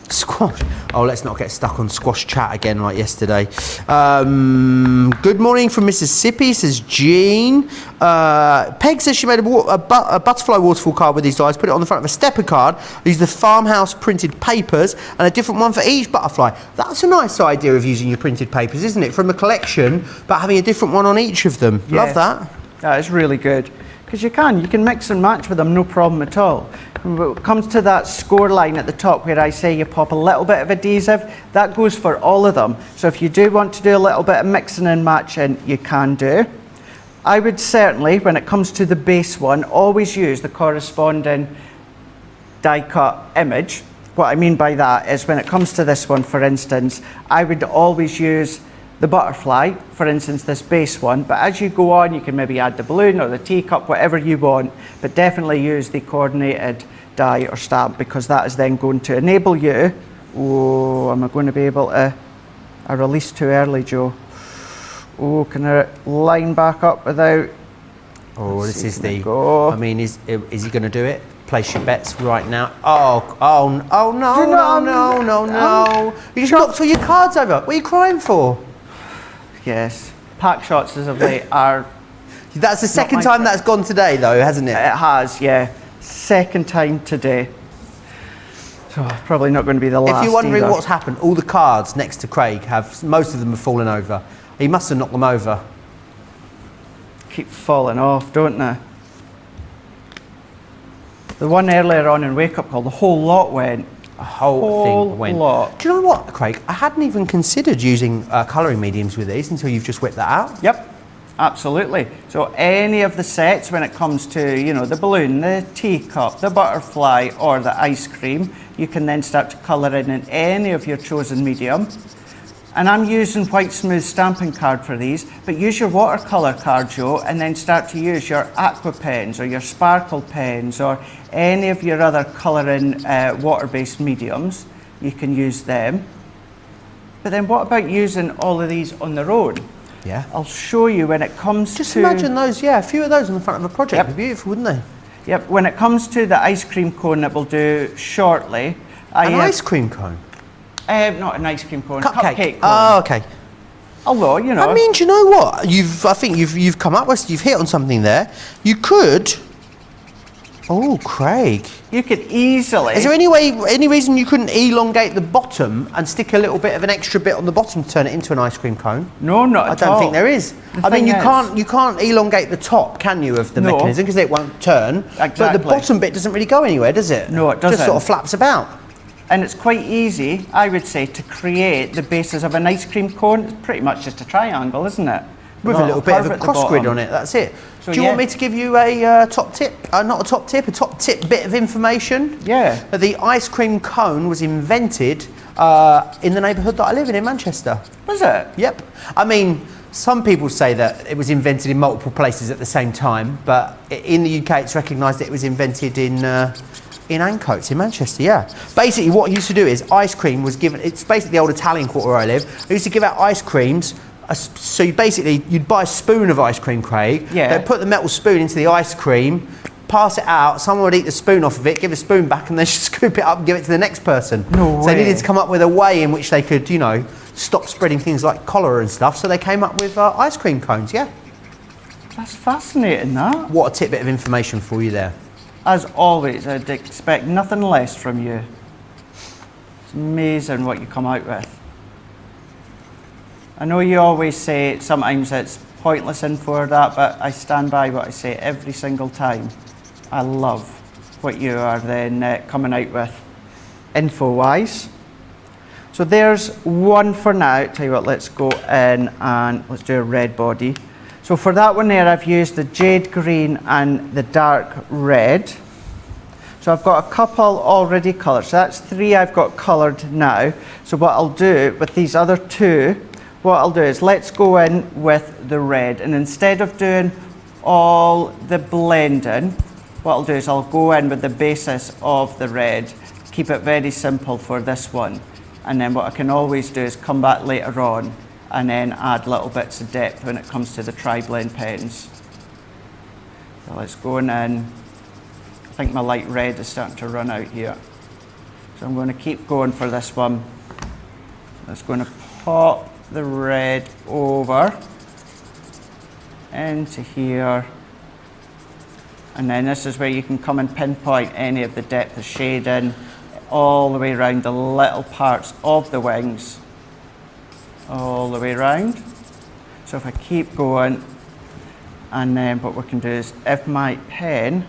Squash. Oh, let's not get stuck on squash chat again like yesterday. Good morning from Mississippi, says Jean. Peg says she made a butterfly waterfall card with these dies, put it on the front of a stepper card, use the farmhouse printed papers, and a different one for each butterfly. That's a nice idea of using your printed papers, isn't it? From a collection, but having a different one on each of them. Yeah. Love that. That is really good. Because you can mix and match with them, no problem at all. And when it comes to that score line at the top where I say you pop a little bit of adhesive, that goes for all of them. So if you do want to do a little bit of mixing and matching, you can do. I would certainly, when it comes to the base one, always use the corresponding die cut image What I mean by that is when it comes to this one, for instance, I would always use the butterfly, for instance, this base one, but as you go on, you can maybe add the balloon or the teacup, whatever you want, but definitely use the coordinated die or stamp, because that is then going to enable you. Oh, am I going to be able to? I released too early, Joe. Oh, can I line back up without? Oh, this is the. Go. I mean, is he going to do it? Place your bets right now. Oh no, no. You just knocked all your cards over. What are you crying for? Yes. Pack shots as of late are. That's the second time that's gone today, though, hasn't it? It has, yeah. Second time today. So probably not going to be the last. If you're wondering either. what's happened, all the cards next to Craig most of them have fallen over. He must have knocked them over. Keep falling off, don't they? The one earlier on in Wake Up Call, the whole lot went. A whole thing went. Lot. Do you know what, Craig? I hadn't even considered using colouring mediums with these until you've just whipped that out. Yep, absolutely. So any of the sets, when it comes to, you know, the balloon, the teacup, the butterfly, or the ice cream, you can then start to colour in any of your chosen medium. And I'm using white smooth stamping card for these, but use your watercolour card, Joe, and then start to use your aqua pens or your sparkle pens or any of your other colouring water-based mediums. You can use them. But then what about using all of these on their own? Yeah. I'll show you when it comes Just to... imagine those, yeah, a few of those on the front of a project. Yep. Would be beautiful, wouldn't they? Yep, when it comes to the ice cream cone that we'll do shortly... An ice cream cone? Not an ice cream cone, cupcake cone. Oh, okay. Although, you know... I mean, do you know what? I think you've come up with, you've hit on something there. You could... Oh, Craig. You could easily... Is there any reason you couldn't elongate the bottom and stick a little bit of an extra bit on the bottom to turn it into an ice cream cone? No, not at all. I don't think there is. I mean, you can't elongate the top, can you, of the mechanism, because it won't turn. Exactly. But the bottom bit doesn't really go anywhere, does it? No, it doesn't. Just sort of flaps about. And it's quite easy, I would say, to create the basis of an ice cream cone. It's pretty much just a triangle, isn't it? With a little bit of curve a at the cross grid bottom. on it, that's it. So, Do you want me to give you a top tip? Not a top tip, a top tip bit of information? Yeah. The ice cream cone was invented in the neighbourhood that I live in Manchester. Was it? Yep. I mean, some people say that it was invented in multiple places at the same time, but in the UK it's recognised that it was invented in Ancoats in Manchester, yeah. Basically what he used to do is ice cream was given, it's basically the old Italian quarter where I live. They used to give out ice creams. So you'd buy a spoon of ice cream, Craig. Yeah. They'd put the metal spoon into the ice cream, pass it out, someone would eat the spoon off of it, give the spoon back, and then scoop it up and give it to the next person. No So way. they needed to come up with a way in which they could, you know, stop spreading things like cholera and stuff. So they came up with ice cream cones, yeah. That's fascinating, that. What a tidbit of information for you there. As always, I'd expect nothing less from you. It's amazing what you come out with. I know you always say sometimes it's pointless info or that, but I stand by what I say every single time. I love what you are then coming out with, info-wise. So there's one for now. Tell you what, let's go in and let's do a red body. So for that one there, I've used the jade green and the dark red. So I've got a couple already coloured. So that's 3 I've got coloured now. So what I'll do with these other 2, what I'll do is let's go in with the red, and instead of doing all the blending, what I'll do is I'll go in with the basis of the red, keep it very simple for this one, and then what I can always do is come back later on and then add little bits of depth when it comes to the tri-blend pens. So let's go in. I think my light red is starting to run out here, so I'm going to keep going for this one. Let's going to pop the red over into here, and then this is where you can come and pinpoint any of the depth of shading all the way around the little parts of the wings, all the way around. So if I keep going, and then what we can do is, if my pen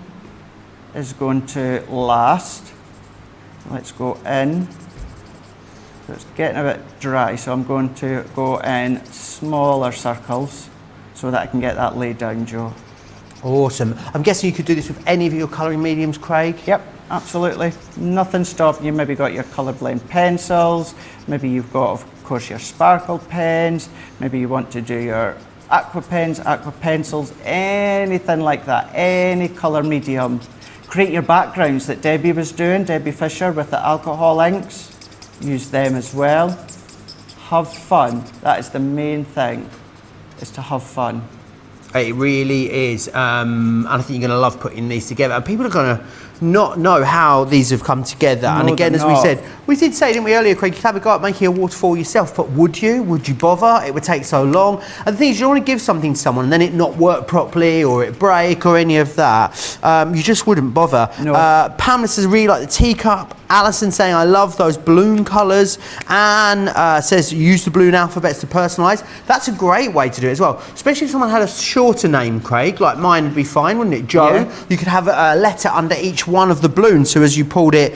is going to last, let's go in. So it's getting a bit dry, so I'm going to go in smaller circles so that I can get that laid down, Joe. Awesome. I'm guessing you could do this with any of your colouring mediums, Craig? Yep, absolutely. Nothing stopping you. Maybe got your colour blend pencils. Maybe you've got, of course, your sparkle pens. Maybe you want to do your aqua pens, aqua pencils, anything like that. Any colour medium. Create your backgrounds that Debbie was doing, Debbie Fisher with the alcohol inks. Use them as well. Have fun. That is the main thing, is to have fun. It really is, and I think you're going to love putting these together. And people are going to not know how these have come together. No, and again, as we said, we did say, didn't we, earlier, Craig, you could have a go at making a waterfall yourself, but would you? Would you bother? It would take so long. And the thing is, you don't want to give something to someone and then it not work properly or it break or any of that. You just wouldn't bother. No. Pamela says, really like the teacup. Alison saying, I love those balloon colours. Anne says, use the balloon alphabets to personalise. That's a great way to do it as well. Especially if someone had a shorter name, Craig, like mine would be fine, wouldn't it? Joe. Yeah. You could have a letter under each one of the balloons. So as you pulled it,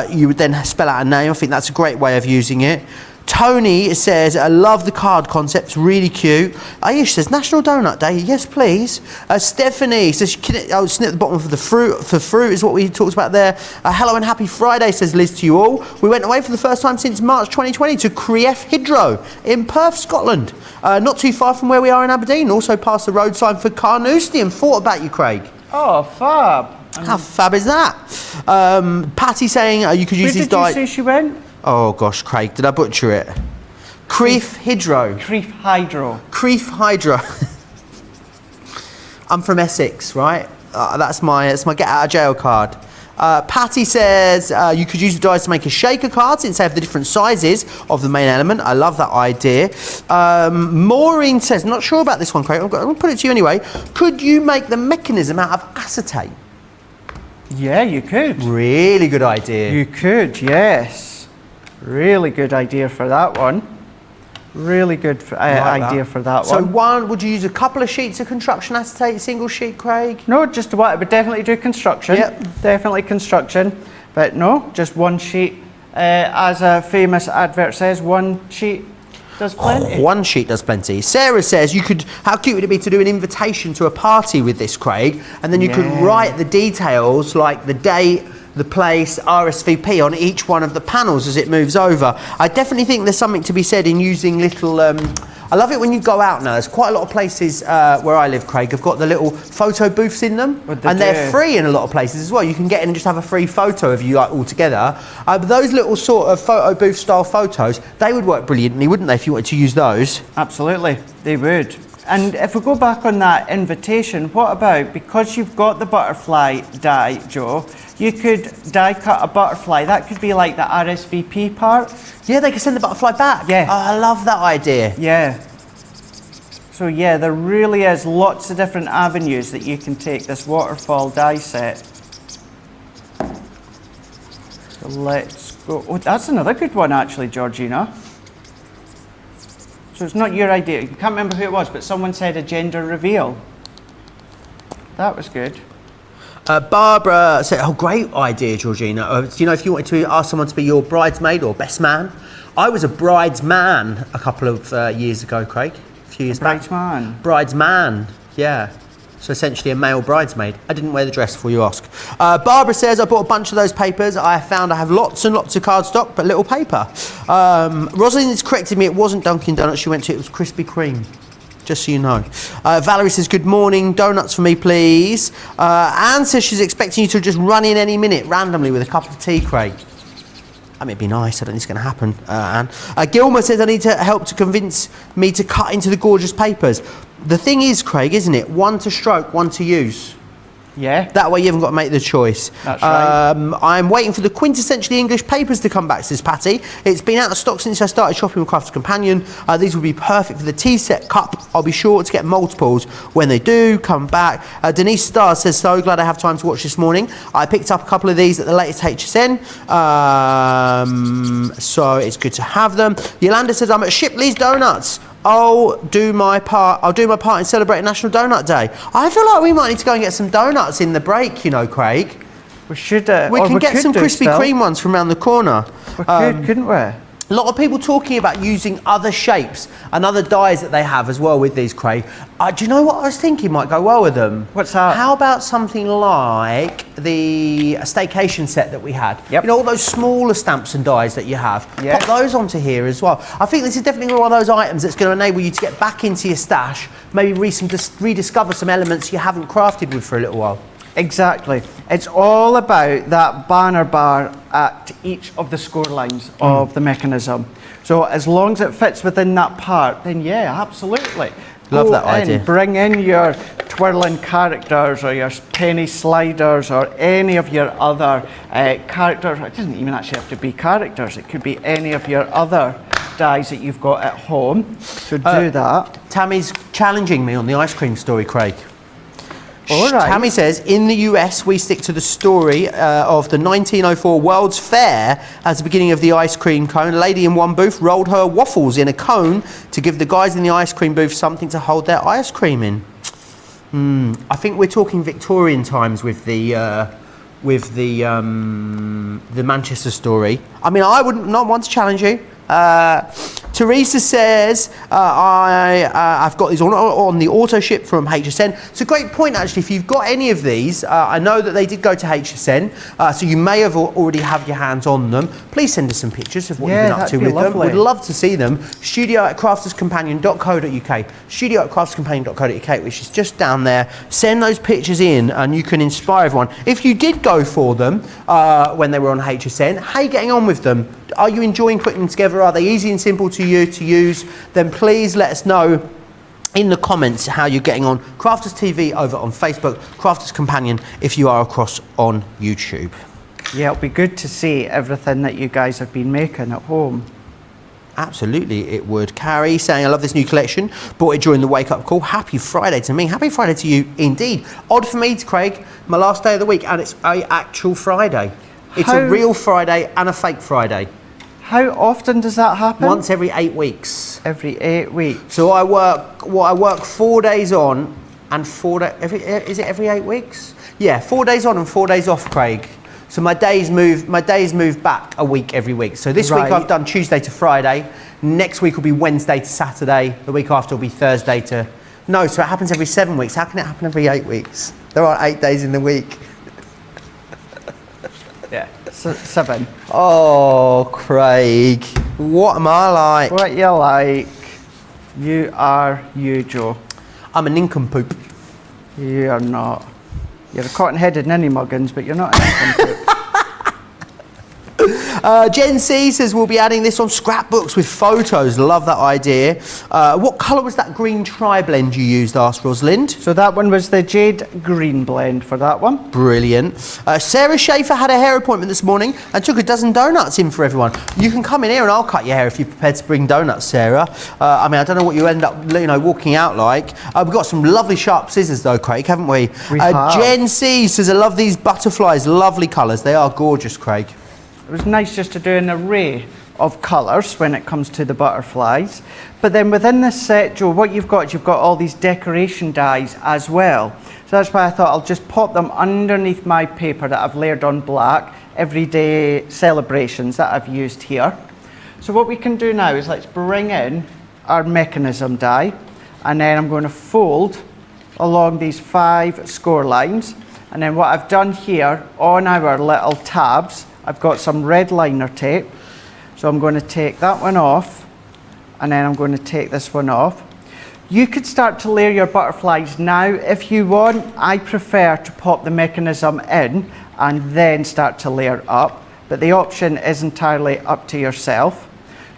you would then spell out a name. I think that's a great way of using it. Tony says, I love the card concept, really cute. Ayush says, National Donut Day, yes please. Stephanie says, snip the bottom for the fruit, is what we talked about there. Hello and happy Friday, says Liz to you all. We went away for the first time since March 2020 to Crief Hydro in Perth, Scotland. Not too far from where we are in Aberdeen, also past the road sign for Carnoustie, and thought about you, Craig. Oh, fab. How fab is that? Patty saying, you could use these Where did you say she went? Oh gosh, Craig, did I butcher it? Crief Hydro. Crief Hydro. Crief Hydro. I'm from Essex, right? That's my get out of jail card. Patty says you could use the dies to make a shaker card since they have the different sizes of the main element. I love that idea. Maureen says, not sure about this one, Craig. I'm going to put it to you anyway. Could you make the mechanism out of acetate? Yeah, you could. Really good idea. You could, yes. Really good idea for that one. Really good idea for that So one. would you use a couple of sheets of construction acetate, single sheet, Craig? No, just what I would definitely do construction. Yep. Definitely construction. But no, just one sheet. As a famous advert says, one sheet does plenty. One sheet does plenty. Sarah says you could, how cute would it be to do an invitation to a party with this, Craig? And then you could write the details like the date, the place, RSVP on each one of the panels as it moves over. I definitely think there's something to be said in using little, I love it when you go out now. There's quite a lot of places where I live, Craig, have got the little photo booths in them. And they're free in a lot of places as well. You can get in and just have a free photo of you like all together. But those little sort of photo booth style photos, they would work brilliantly, wouldn't they, if you wanted to use those? Absolutely, they would. And if we go back on that invitation, what about, because you've got the butterfly die, Joe, you could die cut a butterfly. That could be like the RSVP part. Yeah, they could send the butterfly back. Yeah. Oh, I love that idea. Yeah. So yeah, there really is lots of different avenues that you can take this waterfall die set. So let's go. Oh, that's another good one actually, Georgina. So it's not your idea. You can't remember who it was, but someone said a gender reveal. That was good. Barbara said, oh, great idea, Georgina. You know, if you wanted to ask someone to be your bridesmaid or best man. I was a bridesman a couple of years ago, Craig. A few years back. Bridesman? Bridesman, yeah. So essentially a male bridesmaid. I didn't wear the dress before you ask. Barbara says, I bought a bunch of those papers. I found I have lots and lots of cardstock, but little paper. Rosalind's corrected me. It wasn't Dunkin' Donuts she went to. It was Krispy Kreme. Just so you know. Valerie says, good morning. Donuts for me, please. Anne says she's expecting you to just run in any minute randomly with a cup of tea, Craig. I mean, it'd be nice. I don't think it's going to happen, Anne. Gilmer says, I need to help to convince me to cut into the gorgeous papers. The thing is, Craig, isn't it? One to stroke, one to use. Yeah. That way you haven't got to make the choice. That's right. I'm waiting for the quintessentially English papers to come back, says Patty. It's been out of stock since I started shopping with Crafter's Companion. These will be perfect for the tea set cup. I'll be sure to get multiples when they do come back. Denise Starr says, so glad I have time to watch this morning. I picked up a couple of these at the latest HSN. So it's good to have them. Yolanda says, I'm at Shipley's Donuts. I'll do my part in celebrating National Donut Day. I feel like we might need to go and get some donuts in the break, you know, Craig. We should. We can get some Krispy Kreme ones from around the corner. We could, couldn't we? A lot of people talking about using other shapes and other dyes that they have as well with these, Craig. Do you know what I was thinking might go well with them? What's that? How about something like the staycation set that we had? Yep. You know, all those smaller stamps and dies that you have. Yeah. Pop those onto here as well. I think this is definitely one of those items that's going to enable you to get back into your stash, maybe rediscover some elements you haven't crafted with for a little while. Exactly. It's all about that banner bar at each of the score lines of the mechanism. So as long as it fits within that part, then yeah, absolutely. Love Go that idea. Bring in your twirling characters or your penny sliders or any of your other characters. It doesn't even actually have to be characters. It could be any of your other dies that you've got at home. So do that. Tammy's challenging me on the ice cream story, Craig. All right. Tammy says, in the US, we stick to the story of the 1904 World's Fair as the beginning of the ice cream cone. A lady in one booth rolled her waffles in a cone to give the guys in the ice cream booth something to hold their ice cream in. I think we're talking Victorian times with the Manchester story. I mean, I wouldn't not want to challenge you. Teresa says, I've got these on the auto ship from HSN. It's a great point, actually. If you've got any of these, I know that they did go to HSN, so you may have already have your hands on them. Please send us some pictures of what you've been up to with them. We'd love to see them. studio@crafterscompanion.co.uk, studio@crafterscompanion.co.uk, which is just down there. Send those pictures in and you can inspire everyone. If you did go for them when they were on HSN, how are you getting on with them? Are you enjoying putting them together? Are they easy and simple to you to use? Then please let us know in the comments how you're getting on. Crafters TV over on Facebook, Crafters Companion if you are across on YouTube. Yeah, it'll be good to see everything that you guys have been making at home. Absolutely, it would. Carrie saying, I love this new collection. Bought it during the wake-up call. Happy Friday to me. Happy Friday to you indeed. Odd for me, Craig, my last day of the week, and it's an actual Friday. It's a real Friday and a fake Friday. How often does that happen? Once every 8 weeks. Every 8 weeks. So I work 4 days on and 4 days. Is it every 8 weeks? Yeah, 4 days on and 4 days off, Craig. So my days move back a week every week. So this week I've done Tuesday to Friday. Next week will be Wednesday to Saturday. The week after will be Thursday to. No, so it happens every 7 weeks. How can it happen every 8 weeks? There are 8 days in the week. Yeah, 7. Oh, Craig, what am I like? What you like? You are you, Joe. I'm a nincompoop. You are not. You're a cotton-headed ninny muggins, but you're not a nincompoop. Jen C says we'll be adding this on scrapbooks with photos. Love that idea. What colour was that green tri-blend you used, asked Rosalind? So that one was the jade green blend for that one. Brilliant. Sarah Schaefer had a hair appointment this morning and took a dozen donuts in for everyone. You can come in here and I'll cut your hair if you're prepared to bring donuts, Sarah. I mean, I don't know what you end up, walking out like. We've got some lovely sharp scissors though, Craig, haven't we? We have. Jen C says I love these butterflies. Lovely colours. They are gorgeous, Craig. It was nice just to do an array of colours when it comes to the butterflies. But then within this set, Joe, what you've got all these decoration dies as well. So that's why I thought I'll just pop them underneath my paper that I've layered on black, everyday celebrations that I've used here. So what we can do now is let's bring in our mechanism die, and then I'm going to fold along these 5 score lines. And then what I've done here on our little tabs, I've got some red liner tape, so I'm going to take that one off, and then I'm going to take this one off. You could start to layer your butterflies now if you want. I prefer to pop the mechanism in and then start to layer up, but the option is entirely up to yourself.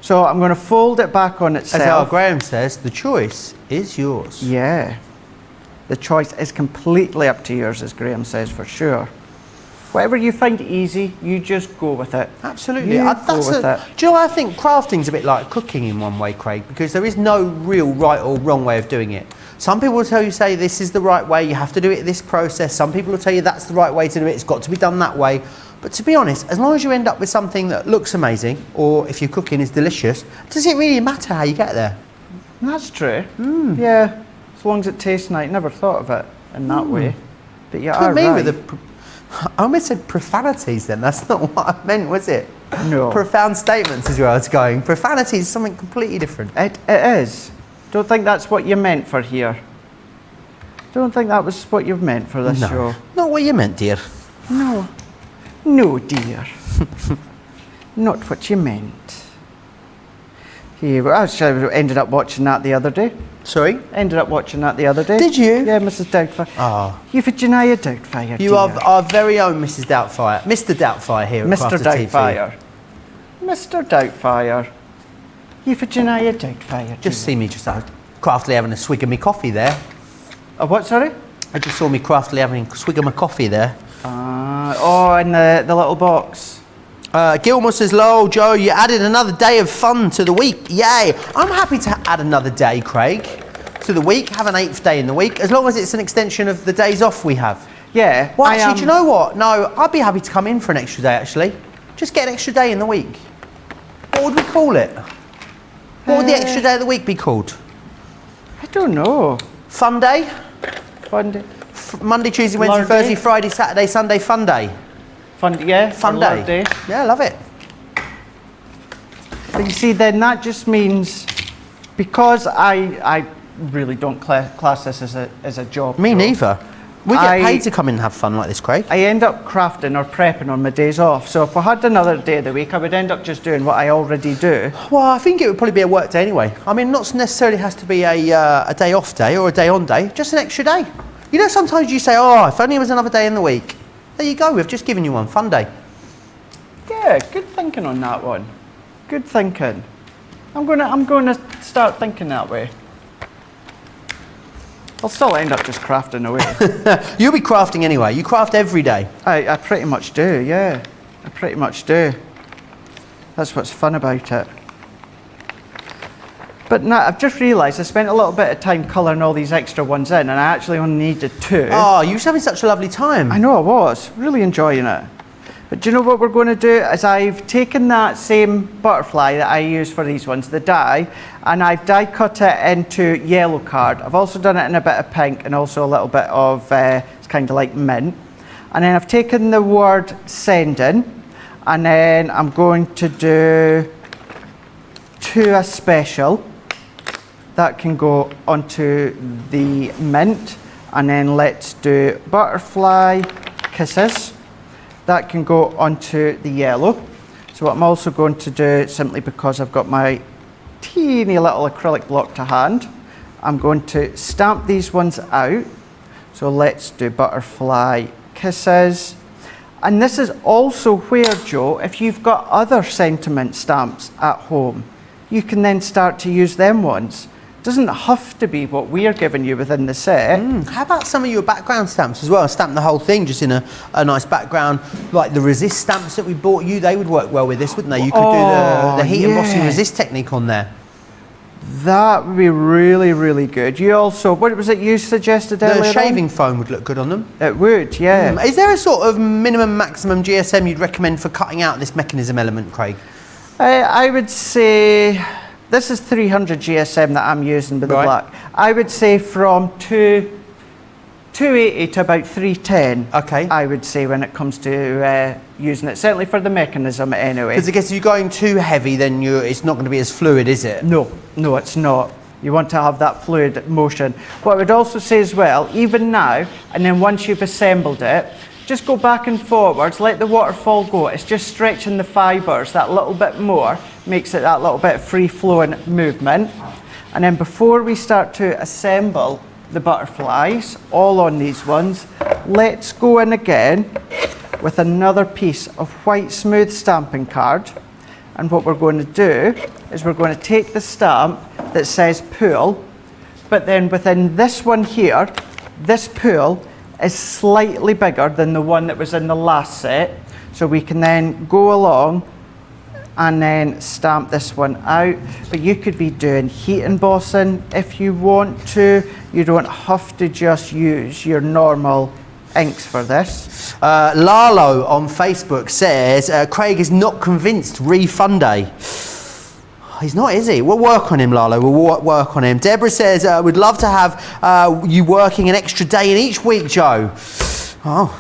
So I'm going to fold it back on itself. As our Graham says, the choice is yours. Yeah, the choice is completely up to yours, as Graham says, for sure. Whatever you find easy, you just go with it. Absolutely. Go with it. Do you know, I think crafting's a bit like cooking in one way, Craig, because there is no real right or wrong way of doing it. Some people will tell you, say, this is the right way, you have to do it this process. Some people will tell you that's the right way to do it, it's got to be done that way. But to be honest, as long as you end up with something that looks amazing, or if you're cooking is delicious, does it really matter how you get there? That's true. Yeah, as long as it tastes nice. Never thought of it in that way. But you are right. I almost said profanities then, that's not what I meant, was it? No. Profound statements is where I was going. Profanity is something completely different. It is. Don't think that's what you meant for here. Don't think that was what you meant for this show. Not what you meant, dear. No. No, dear. Not what you meant. Here, I actually ended up watching that the other day. Sorry? Ended up watching that the other day. Did you? Yeah, Mrs. Doubtfire. Oh. Euphigenia Doubtfire. You are our very own Mrs. Doubtfire. Mr. Doubtfire here at Mr. Crafted Doubtfire. Mr. Doubtfire. Euphigenia Doubtfire. Just see me just craftily having a swig of me coffee there. A what, sorry? I just saw me craftily having a swig of my coffee there. Oh, in the little box. Gilmore says, lol, Joe, you added another day of fun to the week. Yay. I'm happy to add another day, Craig, to the week. Have an 8th day in the week, as long as it's an extension of the days off we have. Yeah. Well, actually, do you know what? No, I'd be happy to come in for an extra day, actually. Just get an extra day in the week. What would we call it? What would the extra day of the week be called? I don't know. Fun day? Fun day. Monday, Tuesday, Wednesday, Lord Thursday, day? Friday, Saturday, Sunday, fun day. Fun, yeah. Fun or day. Lord day. Yeah, I love it. But you see, then that just means, because I really don't class this as a job. Me Joe, neither. We get paid to come in and have fun like this, Craig. I end up crafting or prepping on my days off. So if I had another day of the week, I would end up just doing what I already do. Well, I think it would probably be a work day anyway. I mean, not necessarily has to be a day off day or a day on day, just an extra day. You know, sometimes you say, oh, if only it was another day in the week. There you go, we've just given you one, fun day. Yeah, good thinking on that one. Good thinking. I'm gonna start thinking that way. I'll still end up just crafting away. You'll be crafting anyway, you craft every day. I pretty much do, yeah. I pretty much do. That's what's fun about it. But now I've just realised I spent a little bit of time colouring all these extra ones in, and I actually only needed 2. Oh, you were having such a lovely time. I know I was, really enjoying it. But do you know what we're going to do? Is I've taken that same butterfly that I use for these ones, the die, and I've die cut it into yellow card. I've also done it in a bit of pink and also a little bit of, it's kind of like mint. And then I've taken the word sending, and then I'm going to do to a special. That can go onto the mint, and then let's do butterfly kisses. That can go onto the yellow. So what I'm also going to do, simply because I've got my teeny little acrylic block to hand, I'm going to stamp these ones out. So let's do butterfly kisses. And this is also where, Joe, if you've got other sentiment stamps at home, you can then start to use them ones. Doesn't have to be what we are giving you within the set. How about some of your background stamps as well? Stamp the whole thing just in a nice background, like the resist stamps that we bought you. They would work well with this, wouldn't they? You could do the heat embossing resist technique on there. That would be really, really good. You also, what was it you suggested earlier? The shaving foam would look good on them. It would, yeah. Is there a sort of minimum, maximum GSM you'd recommend for cutting out this mechanism element, Craig? I would say, this is 300 GSM that I'm using with the black. I would say from 280 to about 310. Okay. I would say when it comes to using it, certainly for the mechanism anyway. Because I guess if you're going too heavy, then it's not going to be as fluid, is it? No, it's not. You want to have that fluid motion. What I would also say as well, even now, and then once you've assembled it, just go back and forwards, let the waterfall go. It's just stretching the fibres that little bit more, makes it that little bit free-flowing movement. And then before we start to assemble the butterflies, all on these ones, let's go in again with another piece of white smooth stamping card. And what we're going to do is we're going to take the stamp that says pool, but then within this one here, this pool is slightly bigger than the one that was in the last set. So we can then go along and then stamp this one out. But you could be doing heat embossing if you want to. You don't have to just use your normal inks for this. Lalo on Facebook says, Craig is not convinced refund day. He's not, is he? We'll work on him, Lalo. We'll work on him. Deborah says, we'd love to have you working an extra day in each week, Joe. Oh,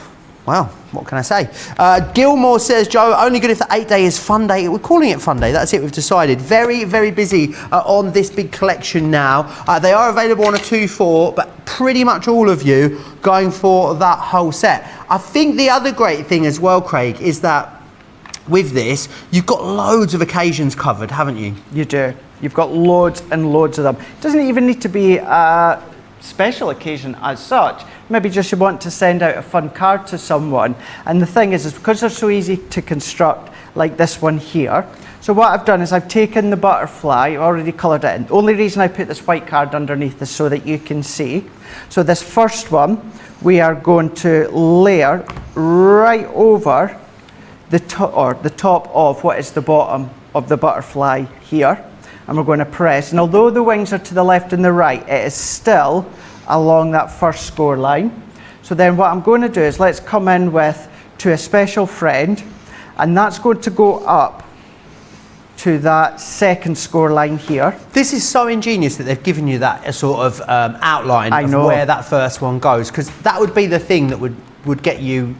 Wow, what can I say? Gilmore says, Joe, only good if the 8 day is fun day. We're calling it fun day. That's it, we've decided. Very, very busy on this big collection now. They are available on a 2-4, but pretty much all of you going for that whole set. I think the other great thing as well, Craig, is that with this, you've got loads of occasions covered, haven't you? You do. You've got loads and loads of them. It doesn't even need to be a special occasion as such. Maybe just you want to send out a fun card to someone. And the thing is because they're so easy to construct, like this one here. So what I've done is I've taken the butterfly, already coloured it in. The only reason I put this white card underneath is so that you can see. So this first one, we are going to layer right over the top of what is the bottom of the butterfly here. And we're going to press, and although the wings are to the left and the right, it is still along that first score line. So then what I'm going to do is let's come in with to a special friend, and that's going to go up to that second score line here. This is so ingenious that they've given you that sort of outline of where that first one goes, because that would be the thing that would get you,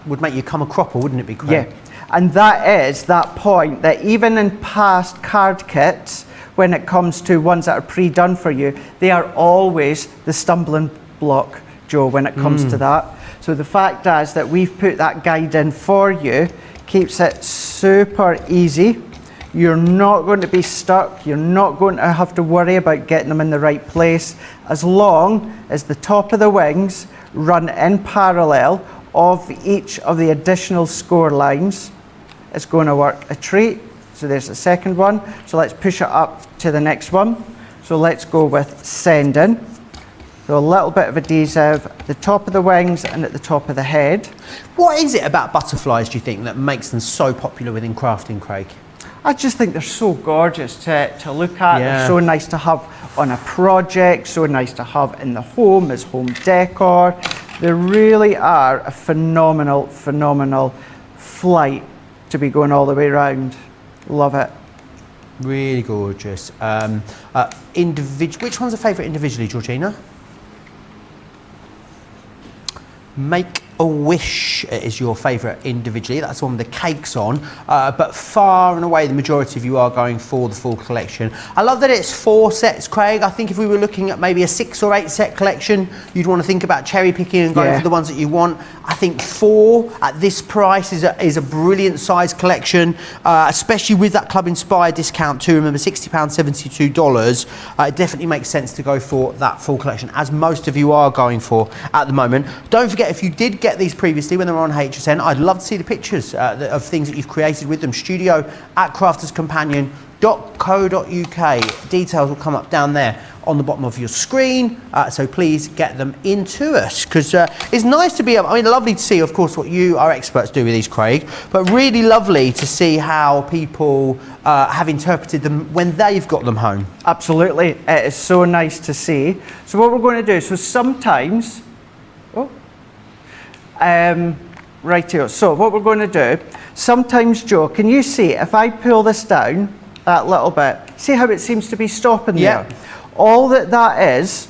would make you come a cropper, wouldn't it be, Craig? Yeah, and that is that point that even in past card kits, when it comes to ones that are pre-done for you, they are always the stumbling block, Joe, when it comes to that. So the fact is that we've put that guide in for you, keeps it super easy. You're not going to be stuck. You're not going to have to worry about getting them in the right place, as long as the top of the wings run in parallel of each of the additional score lines. It's going to work a treat. So there's the second one. So let's push it up to the next one. So let's go with sending. So a little bit of adhesive at the top of the wings and at the top of the head. What is it about butterflies, do you think, that makes them so popular within crafting, Craig? I just think they're so gorgeous to look at. Yeah. They're so nice to have on a project, so nice to have in the home as home decor. They really are a phenomenal, phenomenal flight to be going all the way around. Love it. Really gorgeous. Which one's a favourite individually, Georgina? Make a Wish is your favourite individually. That's the one with the cakes on. But far and away, the majority of you are going for the full collection. I love that it's 4 sets, Craig. I think if we were looking at maybe a 6 or 8 set collection, you'd want to think about cherry picking and going for the ones that you want. I think 4 at this price is a brilliant size collection, especially with that Club Inspired discount too. Remember, £60, $72. It definitely makes sense to go for that full collection, as most of you are going for at the moment. Don't forget, if you did get these previously when they were on HSN, I'd love to see the pictures of things that you've created with them. studio@crafterscompanion.co.uk. Details will come up down there on the bottom of your screen, so please get them into us, because it's nice to be, I mean, lovely to see, of course, what you, our experts, do with these, Craig, but really lovely to see how people have interpreted them when they've got them home. Absolutely, it is so nice to see. So what we're going to do, so sometimes, right here, so what we're going to do, sometimes, Joe, can you see, if I pull this down that little bit, see how it seems to be stopping there? All that is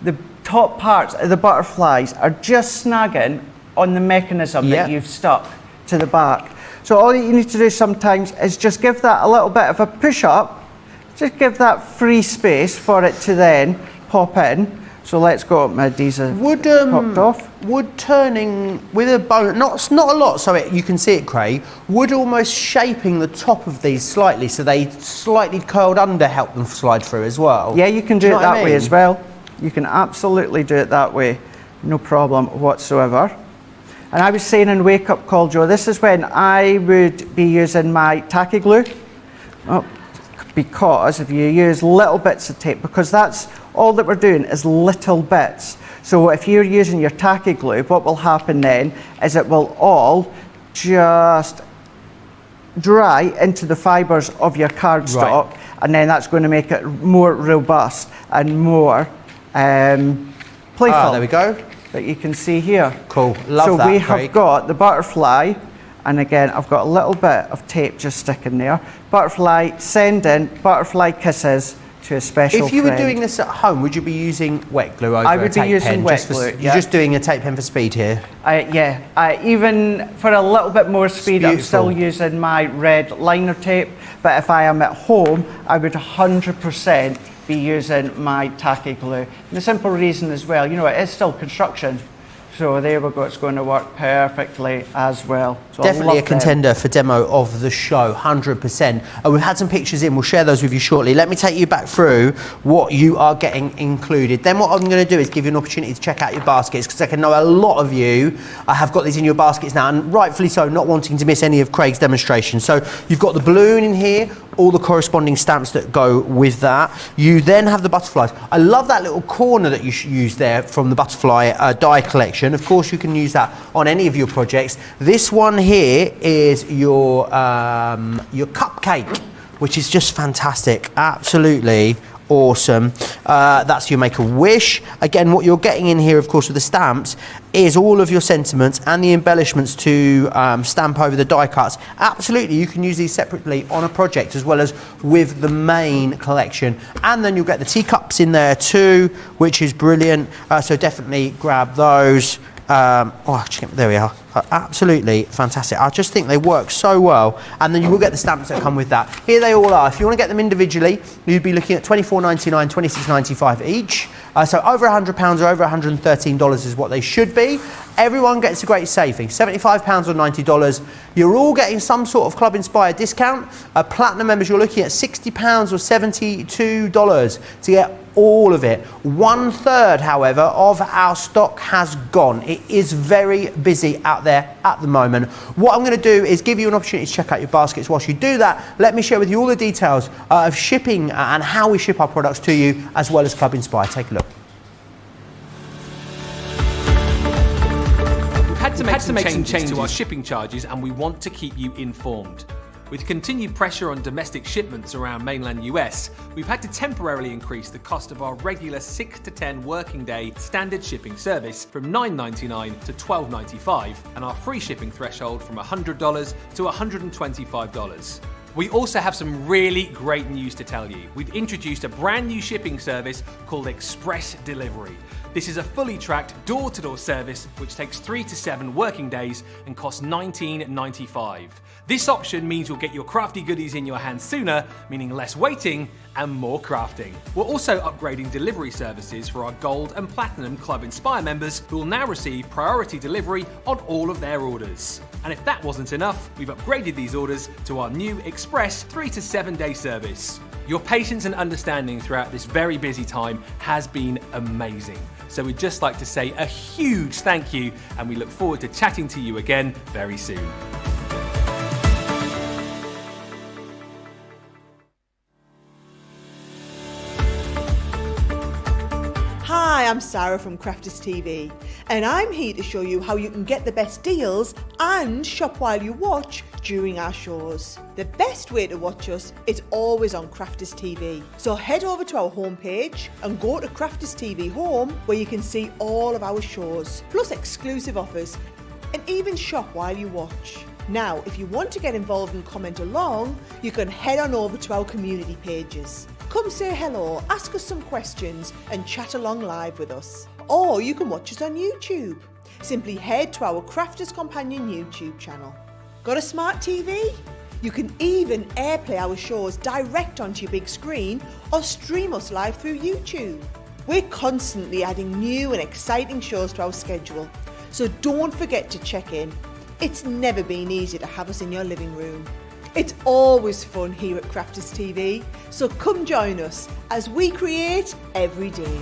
the top parts of the butterflies are just snagging on the mechanism that you've stuck to the back. So all you need to do sometimes is just give that a little bit of a push up, just give that free space for it to then pop in. So let's go up my adhesive popped off. Would turning with a bone, not a lot, so you can see it, Craig, would almost shaping the top of these slightly so they slightly curled under help them slide through as well? Yeah, you can do it that way as well. You can absolutely do it that way, no problem whatsoever. And I was saying in Wake Up Call, Joe, this is when I would be using my tacky glue. Because if you use little bits of tape, because that's all that we're doing is little bits. So if you're using your tacky glue, what will happen then is it will all just dry into the fibres of your cardstock, and then that's going to make it more robust and more playful. There we go. That you can see here. Cool, love that, So we Craig. have got the butterfly, and again, I've got a little bit of tape just sticking there. Butterfly, send in, butterfly kisses, to a special If you were friend. doing this at home, would you be using wet glue over I a would be tape using pen? wet glue, You're just doing a tape pen for speed here. Even for a little bit more speed, I'm still beautiful. using my red liner tape. But if I am at home, I would 100% be using my tacky glue. And the simple reason as well, you know, it is still construction. So there we go, it's going to work perfectly as well. So Definitely a contender for demo of the show, 100%. We've had some pictures in, we'll share those with you shortly. Let me take you back through what you are getting included. Then what I'm going to do is give you an opportunity to check out your baskets, because I can know a lot of you have got these in your baskets now, and rightfully so, not wanting to miss any of Craig's demonstrations. So you've got the balloon in here, all the corresponding stamps that go with that. You then have the butterflies. I love that little corner that you use there from the butterfly die collection. Of course, you can use that on any of your projects. This one here is your cupcake, which is just fantastic. Absolutely awesome. That's your Make-A-Wish. Again, what you're getting in here, of course, with the stamps is all of your sentiments and the embellishments to stamp over the die cuts. Absolutely, you can use these separately on a project as well as with the main collection. And then you'll get the teacups in there too, which is brilliant. So definitely grab those. There we are. Absolutely fantastic. I just think they work so well. And then you will get the stamps that come with that. Here they all are. If you want to get them individually, you'd be looking at $24.99, $26.95 each. So over £100 or over $113 is what they should be. Everyone gets a great saving, £75 or $90. You're all getting some sort of Club Inspired discount. Platinum members, you're looking at £60 or $72 to get all of it. 1/3, however, of our stock has gone. It is very busy out there at the moment. What I'm going to do is give you an opportunity to check out your baskets. Whilst you do that, let me share with you all the details of shipping and how we ship our products to you, as well as Club Inspired. Take a look. We've had to make some changes to our shipping charges, and we want to keep you informed. With continued pressure on domestic shipments around mainland US, we've had to temporarily increase the cost of our regular 6 to 10 working day standard shipping service from $9.99 to $12.95, and our free shipping threshold from $100 to $125. We also have some really great news to tell you. We've introduced a brand new shipping service called Express Delivery. This is a fully tracked door-to-door service which takes 3 to 7 working days and costs $19.95. This option means you'll get your crafty goodies in your hands sooner, meaning less waiting and more crafting. We're also upgrading delivery services for our Gold and Platinum Club Inspire members, who will now receive priority delivery on all of their orders. And if that wasn't enough, we've upgraded these orders to our new Express 3 to 7 day service. Your patience and understanding throughout this very busy time has been amazing. So we'd just like to say a huge thank you, and we look forward to chatting to you again very soon. Hi, I'm Sarah from Crafters TV, and I'm here to show you how you can get the best deals and shop while you watch during our shows. The best way to watch us is always on Crafters TV. So head over to our homepage and go to Crafters TV Home, where you can see all of our shows, plus exclusive offers, and even shop while you watch. Now, if you want to get involved and comment along, you can head on over to our community pages. Come say hello, ask us some questions, and chat along live with us. Or you can watch us on YouTube. Simply head to our Crafters Companion YouTube channel. Got a smart TV? You can even airplay our shows direct onto your big screen or stream us live through YouTube. We're constantly adding new and exciting shows to our schedule, so don't forget to check in. It's never been easier to have us in your living room. It's always fun here at Crafters TV, so come join us as we create every day.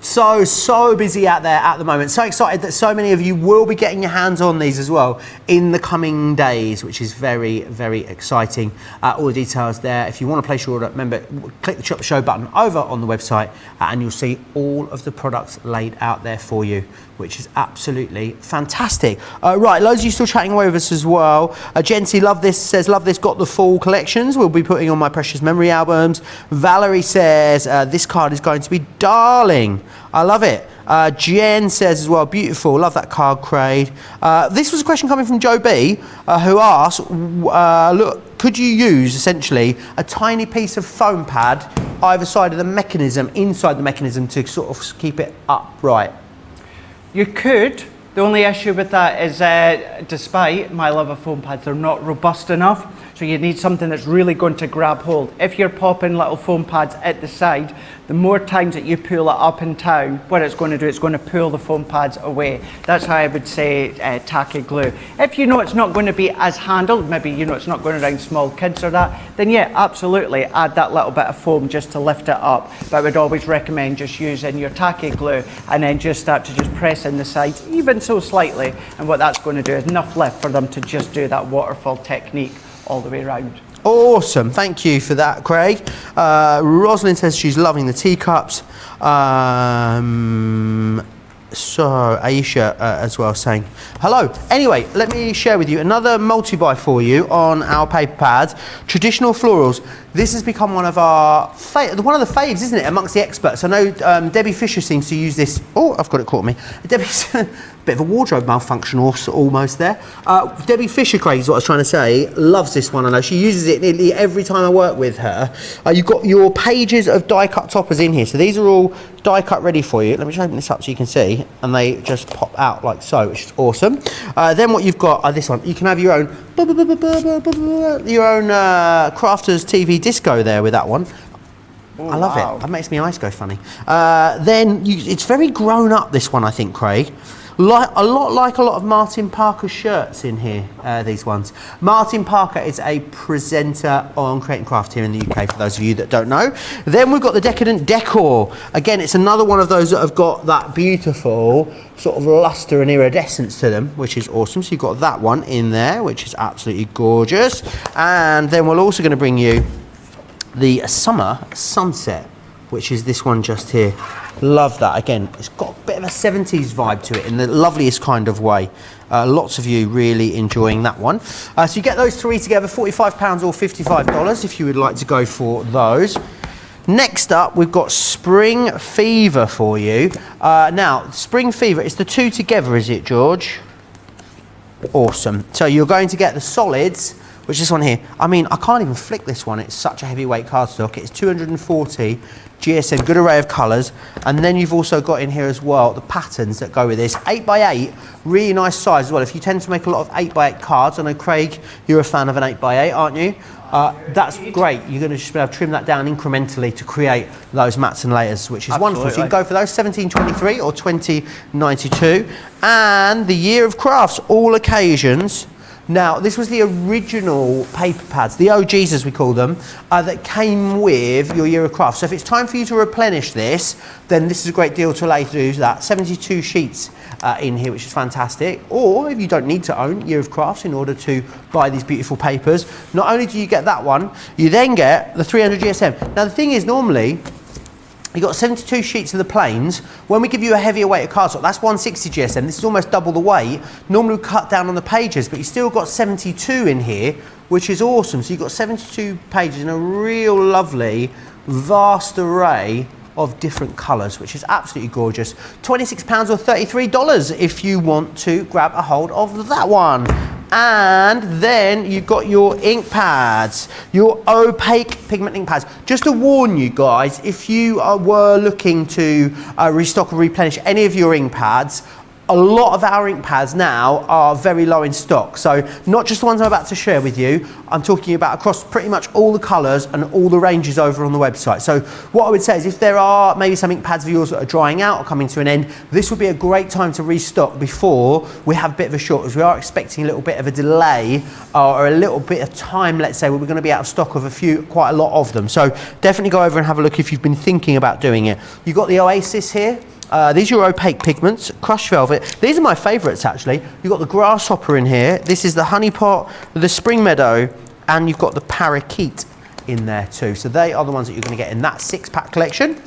So busy out there at the moment. So excited that so many of you will be getting your hands on these as well in the coming days, which is very, very exciting. All the details there. If you want to place your order, remember, click the Shop Show button over on the website and you'll see all of the products laid out there for you, which is absolutely fantastic. Right, loads of you still chatting away with us as well. Jency, love this, says, love this, got the fall collections. We'll be putting on my precious memory albums. Valerie says, this card is going to be darling. I love it. Jen says as well, beautiful, love that card, Craig. This was a question coming from Joe B, who asked, look, could you use essentially a tiny piece of foam pad either side of the mechanism, inside the mechanism, to sort of keep it upright? You could. The only issue with that is, despite my love of foam pads, they're not robust enough. So you need something that's really going to grab hold. If you're popping little foam pads at the side, the more times that you pull it up and down, what it's going to do, it's going to pull the foam pads away. That's how I would say tacky glue. If you know it's not going to be as handled, maybe you know it's not going around small kids or that, then yeah, absolutely add that little bit of foam just to lift it up. But I would always recommend just using your tacky glue and then just start to just press in the sides, even so slightly. And what that's going to do is enough lift for them to just do that waterfall technique all the way around. Awesome, thank you for that, Craig. Rosalind says she's loving the teacups. So Aisha as well saying hello. Anyway, let me share with you another multi-buy for you on our paper pads. Traditional florals. This has become one of our one of the faves, isn't it, amongst the experts? I know Debbie Fisher seems to use this. Oh, I've got it caught me. Debbie's bit of a wardrobe malfunction almost there. Debbie Fisher, Craig, is what I was trying to say, loves this one. I know she uses it nearly every time I work with her. You've got your pages of die cut toppers in here. So these are all die cut ready for you. Let me just open this up so you can see, and they just pop out like so, which is awesome. Then what you've got, this one, you can have your own Crafters TV disco there with that one. Oh, I love wow. it. That makes my eyes go funny. It's very grown up, this one, I think, Craig. A lot of Martin Parker's shirts in here, these ones. Martin Parker is a presenter on Create and Craft here in the UK, for those of you that don't know. Then we've got the Decadent Decor. Again, it's another one of those that have got that beautiful sort of luster and iridescence to them, which is awesome. So you've got that one in there, which is absolutely gorgeous. And then we're also going to bring you the Summer Sunset, which is this one just here. Love that. Again, it's got a bit of a 70s vibe to it in the loveliest kind of way. Lots of you really enjoying that one. So you get those three together, £45 or $55 if you would like to go for those. Next up, we've got Spring Fever for you. Now, Spring Fever, it's the two together, is it, George? Awesome. So you're going to get the solids, which is this one here. I mean, I can't even flick this one. It's such a heavyweight cardstock. It's 240 GSM, good array of colours. And then you've also got in here as well the patterns that go with this. 8x8, really nice size as well. If you tend to make a lot of 8x8 cards, I know, Craig, you're a fan of an 8x8, aren't you? That's great. You're going to just be able to trim that down incrementally to create those mats and layers, which is wonderful. So you can go for those, 1723 or 2092. And the Year of Crafts, all occasions. Now, this was the original paper pads, the OGs as we call them, that came with your Year of Crafts. So if it's time for you to replenish this, then this is a great deal to allow you to do that. 72 sheets in here, which is fantastic. Or if you don't need to own Year of Crafts in order to buy these beautiful papers, not only do you get that one, you then get the 300 GSM. Now, the thing is, normally, you've got 72 sheets of the planes. When we give you a heavier weight of cardstock, that's 160 GSM. This is almost double the weight. Normally we cut down on the pages, but you still got 72 in here, which is awesome. So you've got 72 pages in a real lovely, vast array of different colours, which is absolutely gorgeous. £26 or $33 if you want to grab a hold of that one. And then you've got your ink pads, your opaque pigment ink pads. Just to warn you guys, if you were looking to restock or replenish any of your ink pads, a lot of our ink pads now are very low in stock. So not just the ones I'm about to share with you, I'm talking about across pretty much all the colours and all the ranges over on the website. So what I would say is if there are maybe some ink pads of yours that are drying out or coming to an end, this would be a great time to restock before we have a bit of a shortage. We are expecting a little bit of a delay or a little bit of time, let's say, where we're going to be out of stock of quite a lot of them. So definitely go over and have a look if you've been thinking about doing it. You've got the Oasis here. These are your opaque pigments, crushed velvet. These are my favourites actually. You've got the grasshopper in here. This is the honey pot, the spring meadow, and you've got the parakeet in there too. So they are the ones that you're going to get in that 6-pack collection.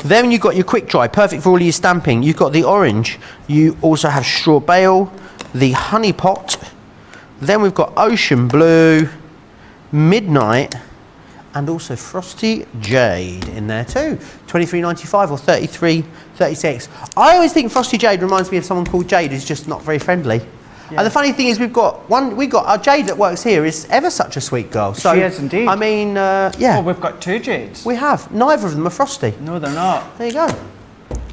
Then you've got your quick dry, perfect for all your stamping. You've got the orange. You also have straw bale, the honey pot. Then we've got ocean blue, midnight, and also Frosty Jade in there too. $23.95 or $33.36. I always think Frosty Jade reminds me of someone called Jade who's just not very friendly. Yeah. And the funny thing is we've got our Jade that works here is ever such a sweet girl. So, she is indeed. I mean, yeah. Oh, we've got 2 Jades. We have. Neither of them are Frosty. No, they're not. There you go.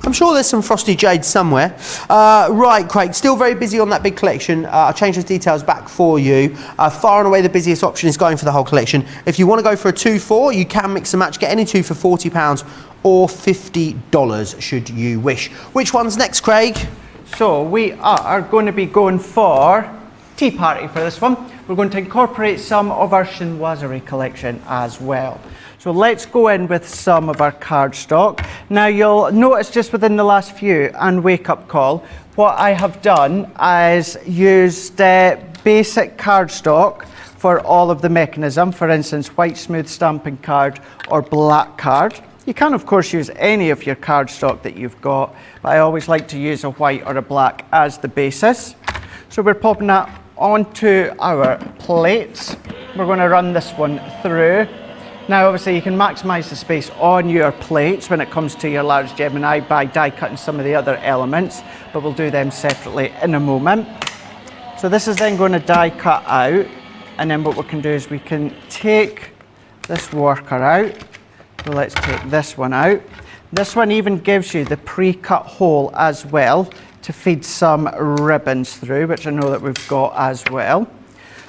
I'm sure there's some Frosty Jade somewhere. Right, Craig, still very busy on that big collection. I'll change those details back for you. Far and away the busiest option is going for the whole collection. If you want to go for a 2-4, you can mix and match. Get any 2 for £40 or $50 should you wish. Which one's next, Craig? So we are going to be going for Tea Party for this one. We're going to incorporate some of our chinoiserie collection as well. So let's go in with some of our cardstock. Now you'll notice just within the last few and Wake Up Call, what I have done is used basic cardstock for all of the mechanism. For instance, white smooth stamping card or black card. You can of course use any of your cardstock that you've got, but I always like to use a white or a black as the basis. So we're popping that onto our plates. We're going to run this one through. Now obviously you can maximise the space on your plates when it comes to your large Gemini by die cutting some of the other elements, but we'll do them separately in a moment. So this is then going to die cut out, and then what we can do is we can take this worker out. So let's take this one out. This one even gives you the pre-cut hole as well to feed some ribbons through, which I know that we've got as well.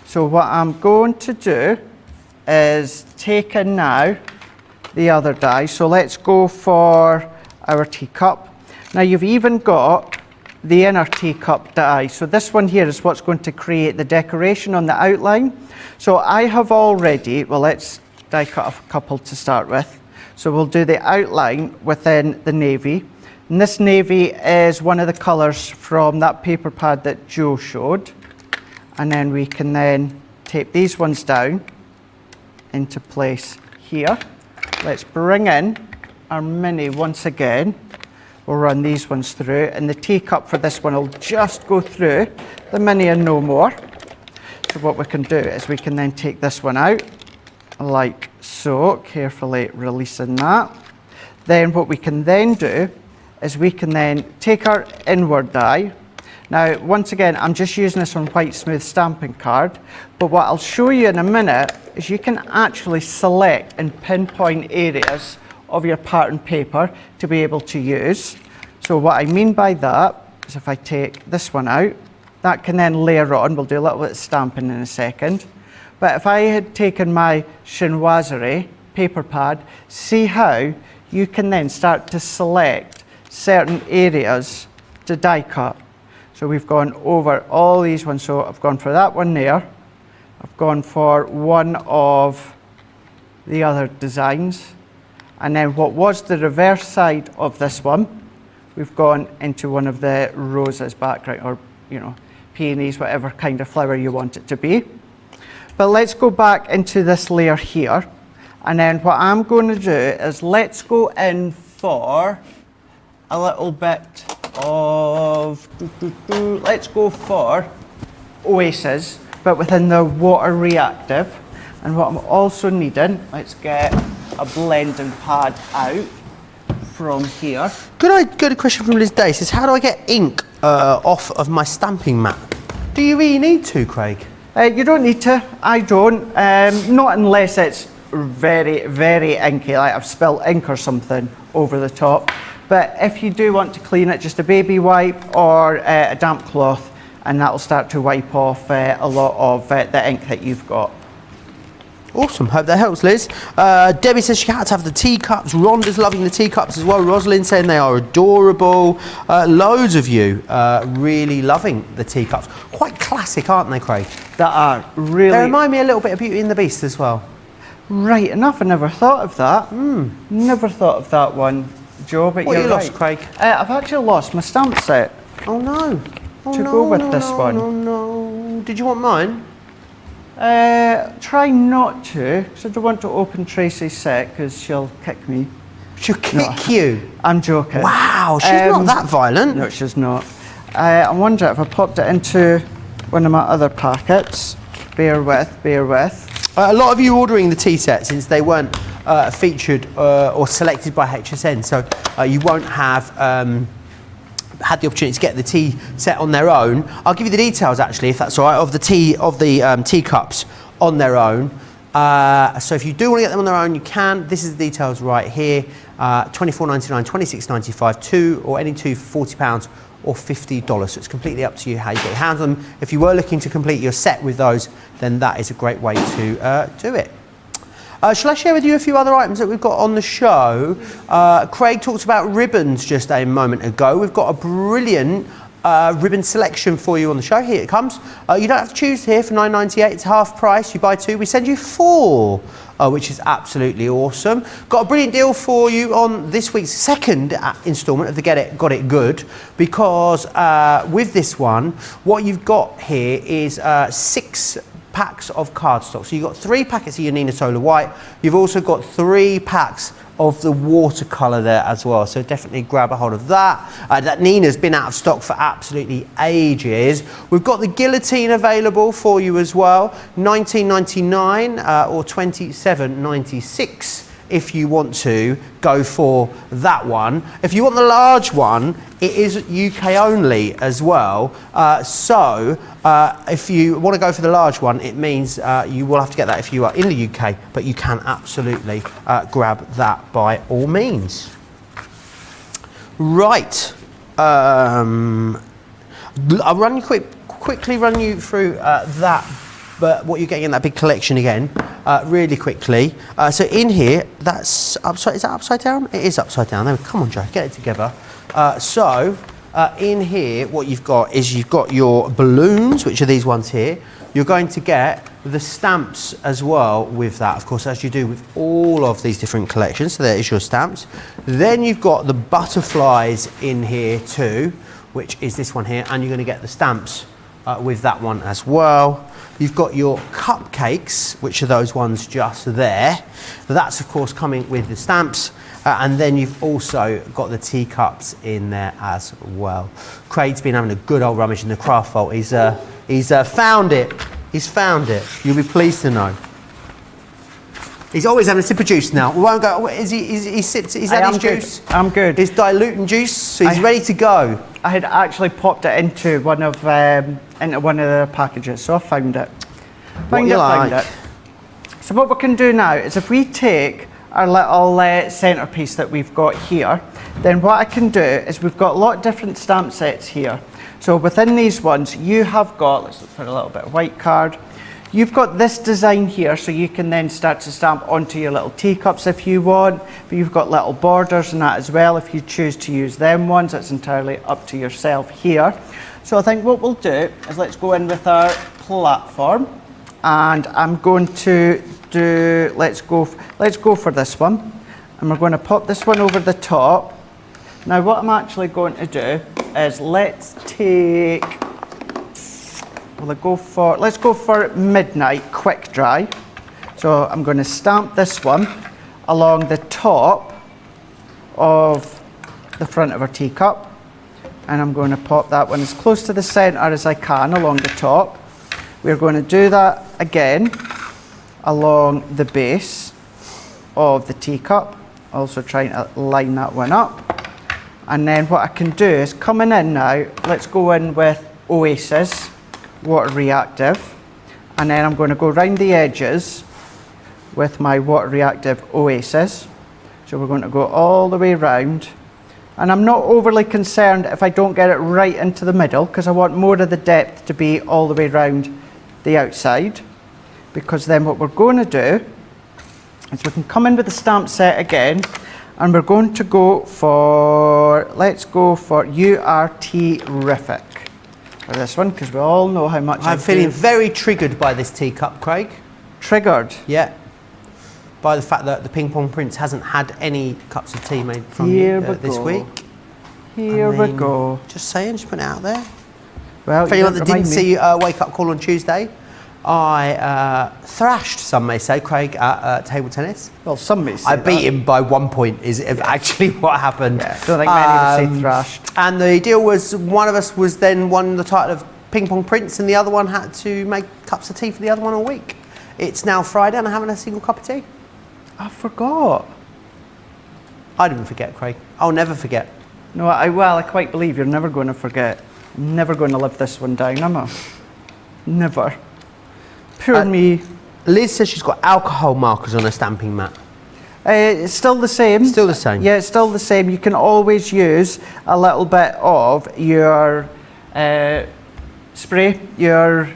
So what I'm going to do is take in now the other die. So let's go for our teacup. Now you've even got the inner teacup die. So this one here is what's going to create the decoration on the outline. So I have already, well, let's die cut a couple to start with. So we'll do the outline within the navy. And this navy is one of the colours from that paper pad that Joe showed. And then we can then tape these ones down into place here. Let's bring in our mini once again. We'll run these ones through, and the teacup for this one will just go through the mini and no more. So what we can do is we can then take this one out like so, carefully releasing that. Then what we can then do is we can then take our inward die. Now once again I'm just using this on white smooth stamping card, but what I'll show you in a minute is you can actually select and pinpoint areas of your pattern paper to be able to use. So what I mean by that is if I take this one out, that can then layer on. We'll do a little bit of stamping in a second. But if I had taken my chinoiserie paper pad, see how you can then start to select certain areas to die cut. So we've gone over all these ones. So I've gone for that one there. I've gone for one of the other designs. And then what was the reverse side of this one, we've gone into one of the roses background, or, you know, peonies, whatever kind of flower you want it to be. But let's go back into this layer here. And then what I'm going to do is let's go in for a little bit of, let's go for Oasis, but within the water reactive. And what I'm also needing, let's get a blending pad out from here. Good question from Liz Day. Says, how do I get ink off of my stamping mat? Do you really need to, Craig? You don't need to. I don't. Not unless it's very, very inky, like I've spilled ink or something over the top. But if you do want to clean it, just a baby wipe or a damp cloth, and that'll start to wipe off a lot of the ink that you've got. Awesome, hope that helps, Liz. Debbie says she had to have the teacups. Rhonda's loving the teacups as well. Rosalind saying they are adorable. Loads of you really loving the teacups. Quite classic, aren't they, Craig? That are really... They remind me a little bit of Beauty and the Beast as well. Right enough, I never thought of that. Never thought of that one, Joe, but what you're you right. Lost, Craig? I've actually lost my stamp set. Oh no. Oh, to no, go with no, this no, one. No, no. Did you want mine? Try not to, because I don't want to open Tracy's set, because she'll kick me. She'll kick you? I'm joking. Wow, she's not that violent. No, she's not. I wonder if I popped it into one of my other packets. Bear with, bear with. A lot of you ordering the tea set since they weren't featured or selected by HSN, so you won't have had the opportunity to get the tea set on their own. I'll give you the details actually, if that's all right, of the teacups on their own. So if you do want to get them on their own, you can. This is the details right here. $24.99, $26.95, two or any two for £40 or $50. So it's completely up to you how you get your hands on them. If you were looking to complete your set with those, then that is a great way to do it. Shall I share with you a few other items that we've got on the show? Craig talked about ribbons just a moment ago. We've got a brilliant ribbon selection for you on the show. Here it comes. You don't have to choose here for $9.98. It's half price. You buy two, we send you four, which is absolutely awesome. Got a brilliant deal for you on this week's second instalment of the Got It Good, because with this one, what you've got here is 6 packs of cardstock. So you've got 3 packets of your Nina Solar White. You've also got 3 packs of the watercolour there as well, so definitely grab a hold of that. That Nina's been out of stock for absolutely ages. We've got the guillotine available for you as well, $19.99 or $27.96 if you want to go for that one. If you want the large one, it is UK only as well. If you want to go for the large one, it means you will have to get that if you are in the UK, but you can absolutely grab that by all means. Right. I'll quickly run you through that. But what you're getting in that big collection again, really quickly. So in here, that's upside. Is that upside down? It is upside down. There, come on, Joe, get it together. In here, what you've got is you've got your balloons, which are these ones here. You're going to get the stamps as well with that, of course, as you do with all of these different collections. So there is your stamps. Then you've got the butterflies in here too, which is this one here, and you're going to get the stamps with that one as well. You've got your cupcakes, which are those ones just there. That's of course coming with the stamps. And then you've also got the teacups in there as well. Craig's been having a good old rummage in the craft vault. He's found it. He's found it. You'll be pleased to know. He's always having a sip of juice now. We won't go. He's had his juice. I'm good. He's diluting juice, so he's ready to go. I had actually popped it into one of the packages, so I found it. Found it. So what we can do now is if we take our little centerpiece that we've got here, then what I can do is we've got a lot of different stamp sets here. So within these ones, you have got, let's put a little bit of white card. You've got this design here, so you can then start to stamp onto your little teacups if you want. But you've got little borders and that as well. If you choose to use them ones, it's entirely up to yourself here. So I think what we'll do is let's go in with our platform, and I'm going to do, let's go for this one, and we're going to pop this one over the top. Now what I'm actually going to do is let's go for Midnight Quick Dry. So I'm going to stamp this one along the top of the front of our teacup, and I'm going to pop that one as close to the center as I can along the top. We're going to do that again along the base of the teacup, also trying to line that one up. And then what I can do is coming in now, let's go in with Oasis Water Reactive, and then I'm going to go around the edges with my Water Reactive Oasis. So we're going to go all the way around, and I'm not overly concerned if I don't get it right into the middle, because I want more of the depth to be all the way around the outside, because then what we're going to do is we can come in with the stamp set again, and we're going to go for, let's go for URT-rific for this one, because we all know how much I'm feeling very triggered by this teacup, Craig. Triggered? Yeah. By the fact that the Ping Pong Prince hasn't had any cups of tea made from you this week. Here we go. Just saying, just put it out there. Well, for anyone that didn't see Wake Up Call on Tuesday, I thrashed, some may say, Craig at table tennis. Well, some may say I beat him by 1 point, is actually what happened. Yeah, don't think many would say thrashed. And the deal was one of us was then won the title of Ping Pong Prince, and the other one had to make cups of tea for the other one all week. It's now Friday and I haven't had a single cup of tea. I forgot. I didn't forget, Craig. I'll never forget. No, I quite believe you're never going to forget. I'm never going to live this one down, am I? Never. Poor me. Liz says she's got alcohol markers on her stamping mat. It's still the same. Still the same? Yeah, it's still the same. You can always use a little bit of your spray, your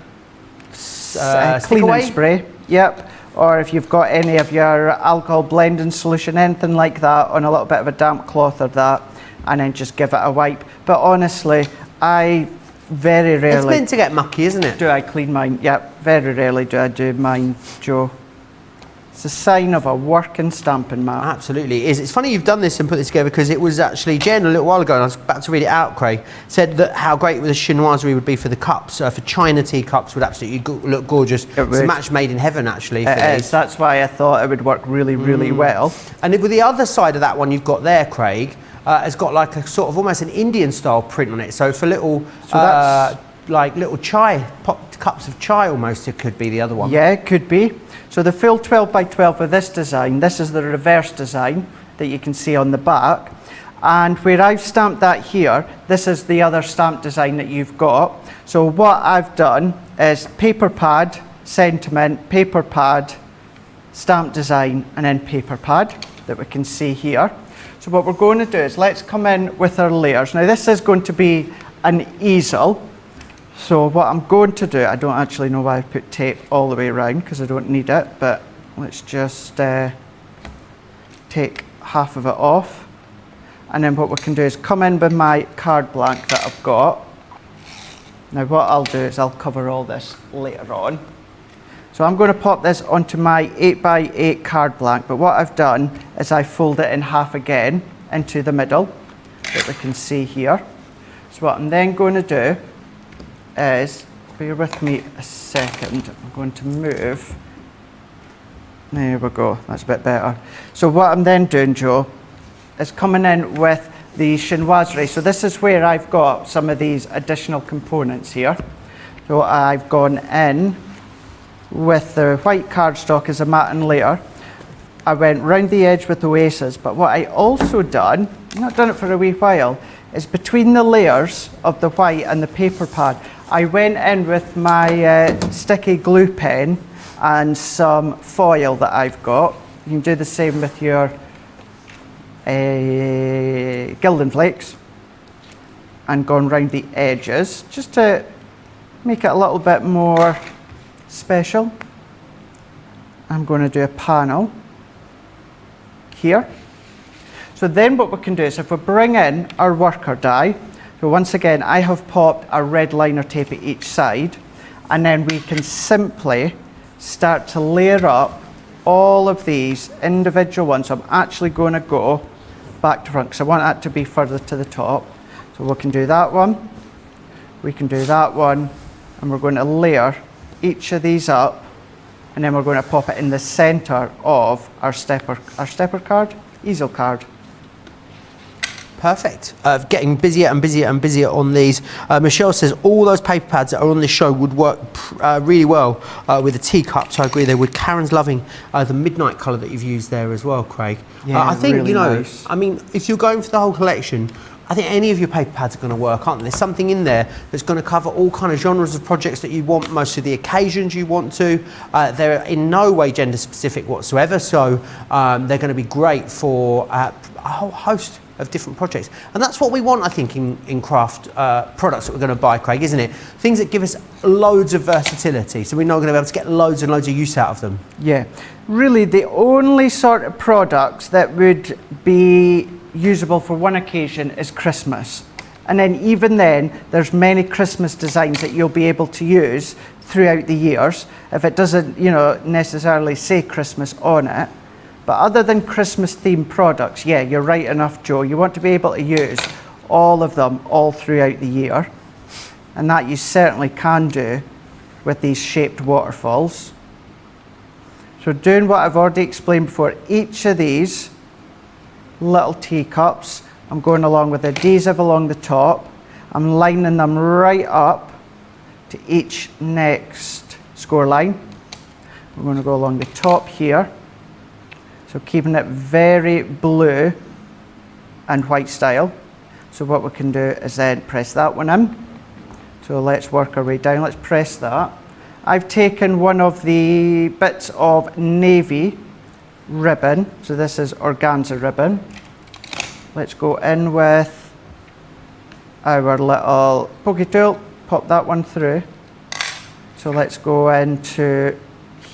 cleaning away? spray. Yep. Or if you've got any of your alcohol blending solution, anything like that, on a little bit of a damp cloth or that, and then just give it a wipe. But honestly, I very rarely... It's meant to get mucky, isn't it? Do I clean mine? Yep. Very rarely do I do mine, Joe. It's a sign of a working stamping mat. Absolutely it is. It's funny you've done this and put this together because it was actually Jen a little while ago, and I was about to read it out, Craig, said that how great the chinoiserie would be for the cups, for China tea cups would absolutely look gorgeous. It's a match made in heaven, actually. It is. That's why I thought it would work really, really well. And with the other side of that one you've got there, Craig, has got like a sort of almost an Indian style print on it. So for little, like little chai, popped cups of chai almost, it could be the other one. Yeah, it could be. So the full 12 by 12 with this design, this is the reverse design that you can see on the back. And where I've stamped that here, this is the other stamp design that you've got. So what I've done is paper pad, sentiment, paper pad, stamp design, and then paper pad that we can see here. So what we're going to do is let's come in with our layers. Now this is going to be an easel. So what I'm going to do, I don't actually know why I put tape all the way around because I don't need it, but let's just take half of it off. And then what we can do is come in with my card blank that I've got. Now what I'll do is I'll cover all this later on. So I'm going to pop this onto my 8x8 card blank, but what I've done is I fold it in half again into the middle that we can see here. So what I'm then going to do is, bear with me a second, I'm going to move. There we go, that's a bit better. So what I'm then doing, Joe, is coming in with the chinoiserie. So this is where I've got some of these additional components here. So I've gone in with the white cardstock as a matting layer. I went round the edge with Oasis, but what I also done, I've not done it for a wee while, is between the layers of the white and the paper pad, I went in with my sticky glue pen and some foil that I've got. You can do the same with your Gilding Flakes, and gone round the edges just to make it a little bit more special. I'm going to do a panel here. So then what we can do is if we bring in our worker die, so once again I have popped a red liner tape at each side, and then we can simply start to layer up all of these individual ones. So I'm actually going to go back to front because I want that to be further to the top. So we can do that one, we can do that one, and we're going to layer each of these up, and then we're going to pop it in the center of our stepper card, easel card. Perfect. Getting busier and busier and busier on these. Michelle says all those paper pads that are on this show would work really well with a teacup. So I agree they would. Karen's loving the midnight colour that you've used there as well, Craig. Yeah, I think, really you know, nice. I mean, if you're going for the whole collection, I think any of your paper pads are going to work, aren't they? There's something in there that's going to cover all kind of genres of projects that you want, most of the occasions you want to. They're in no way gender specific whatsoever, so they're going to be great for a whole host of different projects. And that's what we want, I think, in craft products that we're going to buy, Craig, isn't it? Things that give us loads of versatility, so we know we're going to be able to get loads and loads of use out of them. Yeah, really the only sort of products that would be usable for one occasion is Christmas. And then even then, there's many Christmas designs that you'll be able to use throughout the years if it doesn't, you know, necessarily say Christmas on it. But other than Christmas themed products, yeah, you're right enough, Joe. You want to be able to use all of them all throughout the year. And that you certainly can do with these shaped waterfalls. So doing what I've already explained before, each of these little teacups, I'm going along with adhesive along the top. I'm lining them right up to each next score line. We're going to go along the top here. So keeping it very blue and white style. So what we can do is then press that one in. So let's work our way down. Let's press that. I've taken one of the bits of navy ribbon. So this is organza ribbon. Let's go in with our little pokey tool. Pop that one through. So let's go into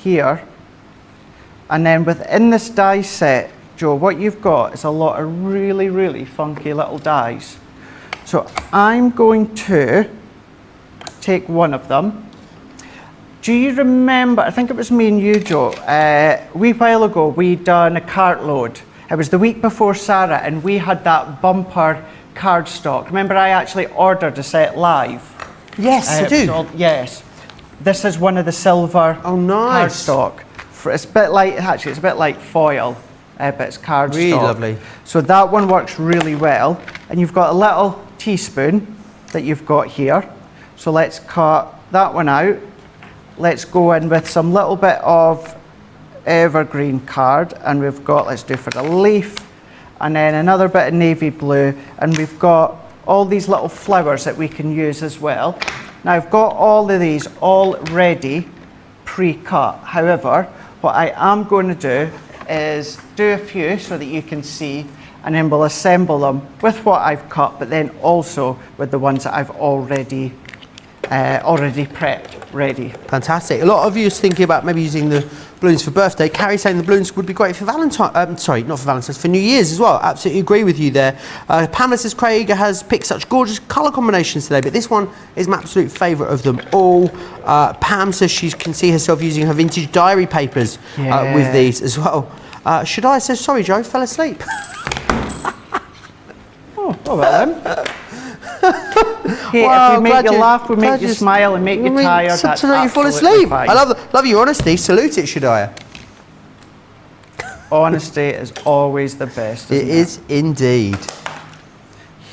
here. And then within this die set, Joe, what you've got is a lot of really, really funky little dies. So I'm going to take one of them. Do you remember, I think it was me and you, Joe, a wee while ago, we done a cart load. It was the week before Sarah, and we had that bumper cardstock. Remember, I actually ordered a set live. Yes, I do. Yes. This is one of the silver nice. cardstock. It's a bit like, actually, it's a bit like foil, but it's cardstock. Really lovely. So that one works really well. And you've got a little teaspoon that you've got here. So let's cut that one out. Let's go in with some little bit of evergreen card. And we've got, let's do for the leaf. And then another bit of navy blue. And we've got all these little flowers that we can use as well. Now I've got all of these already pre-cut. However, what I am going to do is do a few so that you can see, and then we'll assemble them with what I've cut, but then also with the ones that I've already prepped ready. Fantastic. A lot of you is thinking about maybe using the balloons for birthday. Carrie saying the balloons would be great for Valentine's, sorry, not for Valentine's, for New Year's as well. Absolutely agree with you there. Pamela says Craig has picked such gorgeous colour combinations today, but this one is my absolute favourite of them all. Pam says she can see herself using her vintage diary papers with these as well. Should I say sorry, Joe, fell asleep? Oh, well then. Hey, if we make you laugh, we make you smile and make you tired, that's absolutely you fall asleep. Fine. I love your honesty. Salute it, Shadiah. Honesty is always the best, isn't it? It is indeed.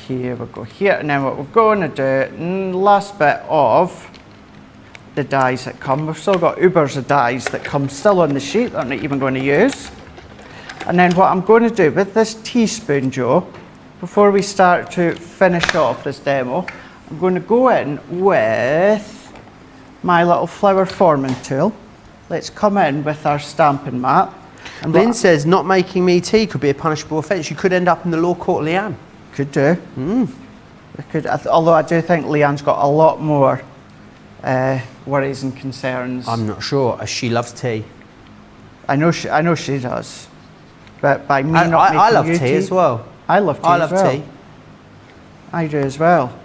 Here we go here, and then what we're going to do, last bit of the dies that come. We've still got ubers of dies that come still on the sheet that I'm not even going to use. And then what I'm going to do with this teaspoon, Joe, before we start to finish off this demo, I'm going to go in with my little flower forming tool. Let's come in with our stamping mat. And Lynn says not making me tea could be a punishable offence. You could end up in the law court, Leanne. Could do. Although I do think Leanne's got a lot more worries and concerns. I'm not sure, as she loves tea. I know she does. But by me not making I love you tea as well. I love tea I love as well. tea. I do as well.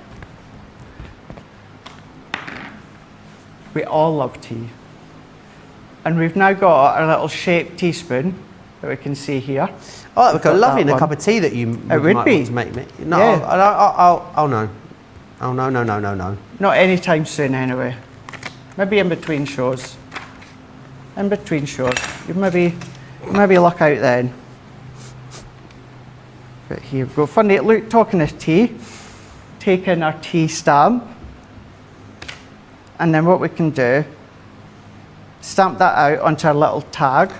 We all love tea. And we've now got our little shaped teaspoon that we can see here. Oh, it would go lovely in a cup of tea that you might want to make me. No, Yeah. oh no. Oh no. Not anytime soon anyway. Maybe in between shows. In between shows. You maybe look out then. But here we go. Funny, look, talking of tea, taking our tea stamp, and then what we can do, stamp that out onto our little tag.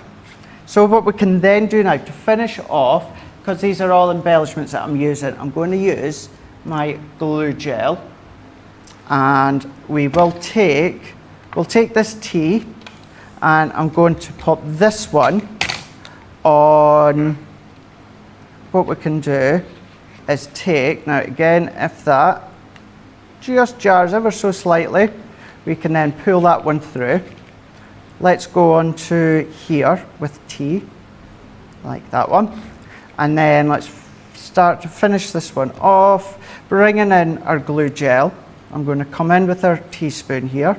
So what we can then do now to finish off, because these are all embellishments that I'm using, I'm going to use my glue gel, and we'll take this tea, and I'm going to pop this one on. What we can do is take, now again, if that just jars ever so slightly, we can then pull that one through. Let's go on to here with tea, like that one. And then let's start to finish this one off, bringing in our glue gel. I'm going to come in with our teaspoon here,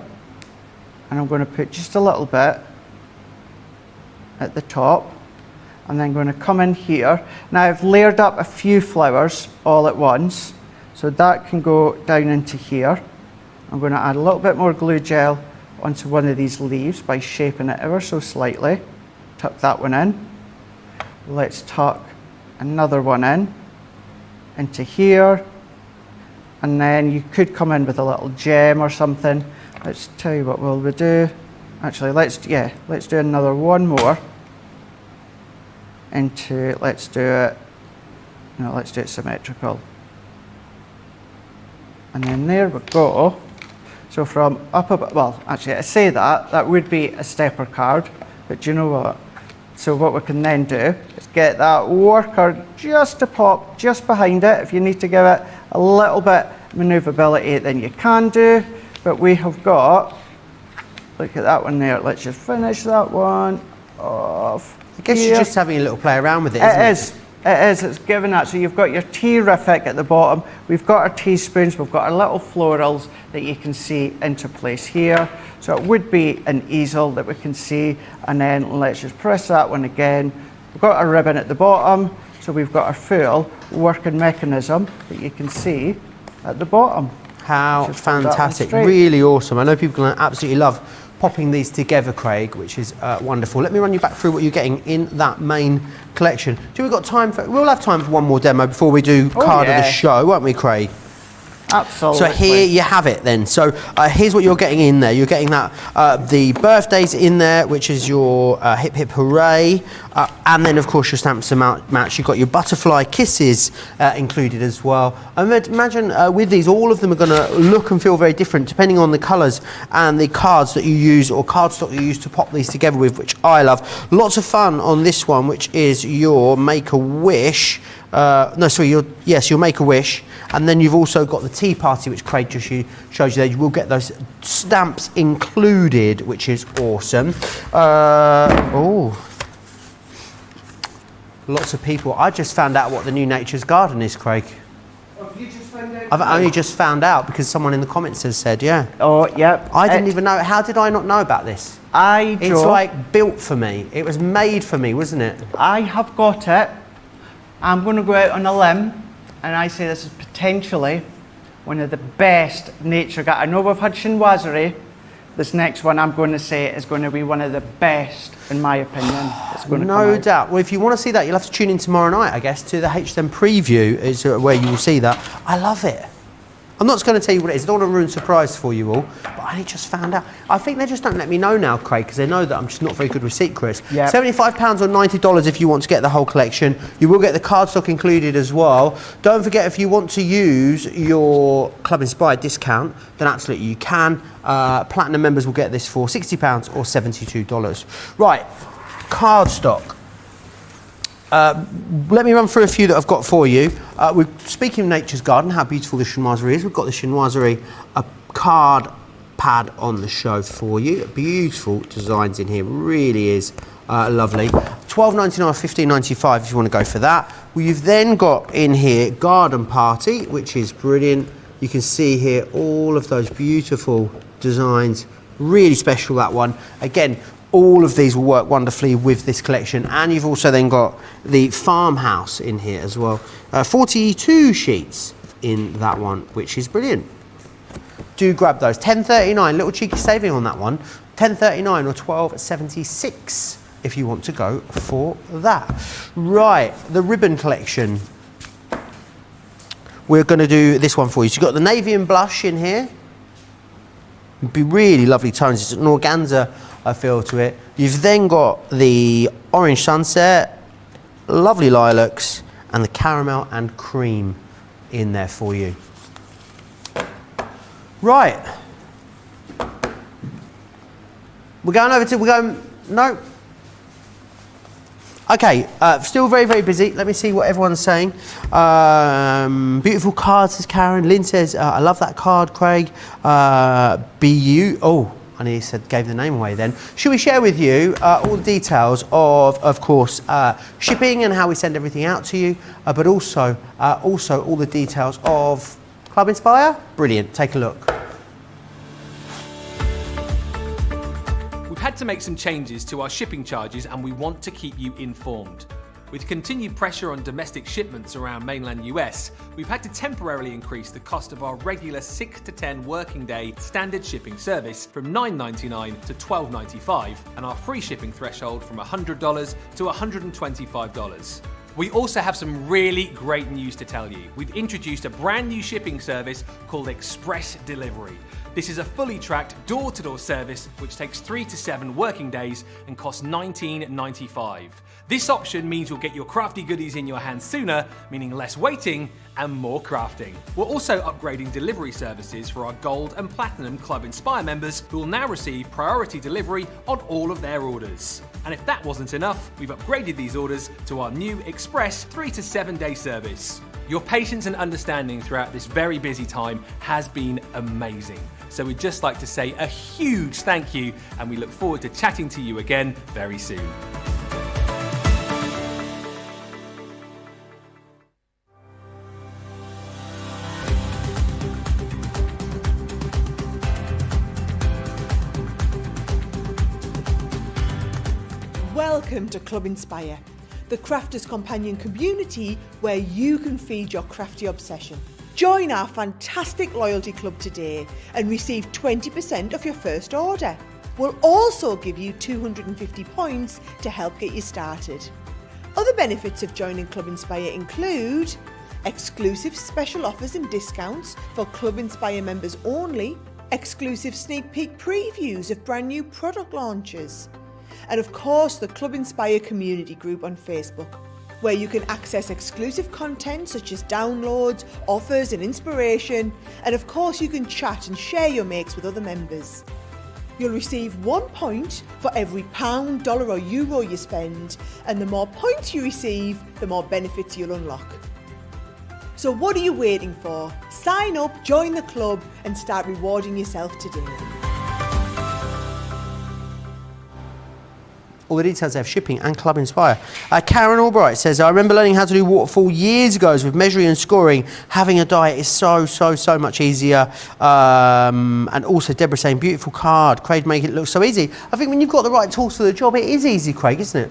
and I'm going to put just a little bit at the top. And then going to come in here. Now I've layered up a few flowers all at once, so that can go down into here. I'm going to add a little bit more glue gel onto one of these leaves by shaping it ever so slightly. Tuck that one in. Let's tuck another one into here. And then you could come in with a little gem or something. Let's tell you what we'll do. Actually, let's do another one more. Let's do it symmetrical. And then there we go. So from up above, well, actually I say that would be a stepper card, but do you know what? So what we can then do is get that worker just to pop just behind it. If you need to give it a little bit maneuverability, then you can do, but we have got, look at that one there. Let's just finish that one off. I guess here. you're just having a little play around with it, isn't it? It is, it's given that. So you've got your terrific at the bottom. We've got our teaspoons, we've got our little florals that you can see into place here. So it would be an easel that we can see. And then let's just press that one again. We've got our ribbon at the bottom. So we've got our full working mechanism that you can see at the bottom. How fantastic, really awesome. I know people are going to absolutely love popping these together, Craig, which is wonderful. Let me run you back through what you're getting in that main collection. We'll have time for one more demo before we do card of the show, won't we, Craig? Absolutely. So here you have it then. So here's what you're getting in there. You're getting that the birthdays in there, which is your hip hip hooray, and then of course your stamps and match. You've got your butterfly kisses included as well. And imagine with these, all of them are going to look and feel very different depending on the colours and the cards that you use or cardstock you use to pop these together with, which I love. Lots of fun on this one, which is your Make-A-Wish. Your Make-A-Wish, and then you've also got the tea party, which Craig just showed you there. You will get those stamps included, which is awesome. Lots of people. I just found out what the new Nature's Garden is, Craig. Oh, you just found out? I've only just found out because someone in the comments has said, yeah. Oh, yep. I didn't even know. How did I not know about this? It's like built for me. It was made for me, wasn't it? I have got it. I'm going to go out on a limb, and I say this is potentially one of the best nature. I know we've had chinoiserie. This next one I'm going to say is going to be one of the best, in my opinion. It's going to no doubt. Well, if you want to see that, you'll have to tune in tomorrow night, I guess, to the HM preview is where you will see that. I love it. I'm not going to tell you what it is. I don't want to ruin surprise for you all, but I only just found out. I think they just don't let me know now, Craig, because they know that I'm just not very good with secrets. Yep. £75 or $90 if you want to get the whole collection. You will get the cardstock included as well. Don't forget, if you want to use your Club Inspired discount, then absolutely you can. Platinum members will get this for £60 or $72. Right, cardstock. Let me run through a few that I've got for you. Speaking of Nature's Garden, how beautiful the chinoiserie is. We've got the chinoiserie card pad on the show for you. Beautiful designs in here, really is lovely. $12.99 or $15.95 if you want to go for that. We've then got in here Garden Party, which is brilliant. You can see here all of those beautiful designs. Really special, that one. Again, all of these will work wonderfully with this collection, and you've also then got the farmhouse in here as well. 42 sheets in that one, which is brilliant. Do grab those. $10.39, little cheeky saving on that one. $10.39 or $12.76 if you want to go for that. Right, the ribbon collection. We're going to do this one for you. So you've got the navy and blush in here. It'd be really lovely tones. It's an organza feel to it. You've then got the orange sunset, lovely lilacs, and the caramel and cream in there for you. Right. No. Okay, still very, very busy. Let me see what everyone's saying. Beautiful card, says Karen. Lynn says, I love that card, Craig. BU. Oh, I nearly gave the name away then. Should we share with you all the details of course, shipping and how we send everything out to you, but also all the details of Club Inspire? Brilliant. Take a look. We've had to make some changes to our shipping charges, and we want to keep you informed. With continued pressure on domestic shipments around mainland US, we've had to temporarily increase the cost of our regular 6 to 10 working day standard shipping service from $9.99 to $12.95, and our free shipping threshold from $100 to $125. We also have some really great news to tell you. We've introduced a brand new shipping service called Express Delivery. This is a fully tracked door-to-door service which takes 3 to 7 working days and costs $19.95. This option means you'll get your crafty goodies in your hands sooner, meaning less waiting and more crafting. We're also upgrading delivery services for our Gold and Platinum Club Inspire members who will now receive priority delivery on all of their orders. And if that wasn't enough, we've upgraded these orders to our new Express 3 to 7 day service. Your patience and understanding throughout this very busy time has been amazing. So we'd just like to say a huge thank you, and we look forward to chatting to you again very soon. Welcome to Club Inspire, the crafters' companion community where you can feed your crafty obsession. Join our fantastic loyalty club today and receive 20% of your first order. We'll also give you 250 points to help get you started. Other benefits of joining Club Inspire include exclusive special offers and discounts for Club Inspire members only, exclusive sneak peek previews of brand new product launches, and of course the Club Inspire community group on Facebook, where you can access exclusive content such as downloads, offers and inspiration, and of course you can chat and share your makes with other members. You'll receive 1 point for every pound, dollar or euro you spend, and the more points you receive, the more benefits you'll unlock. So what are you waiting for? Sign up, join the club and start rewarding yourself today. All the details there of shipping and Club Inspire. Karen Albright says, I remember learning how to do Waterfall years ago with measuring and scoring. Having a diet is so much easier. And also Deborah saying, beautiful card. Craig make it look so easy. I think when you've got the right tools for the job, it is easy, Craig, isn't it?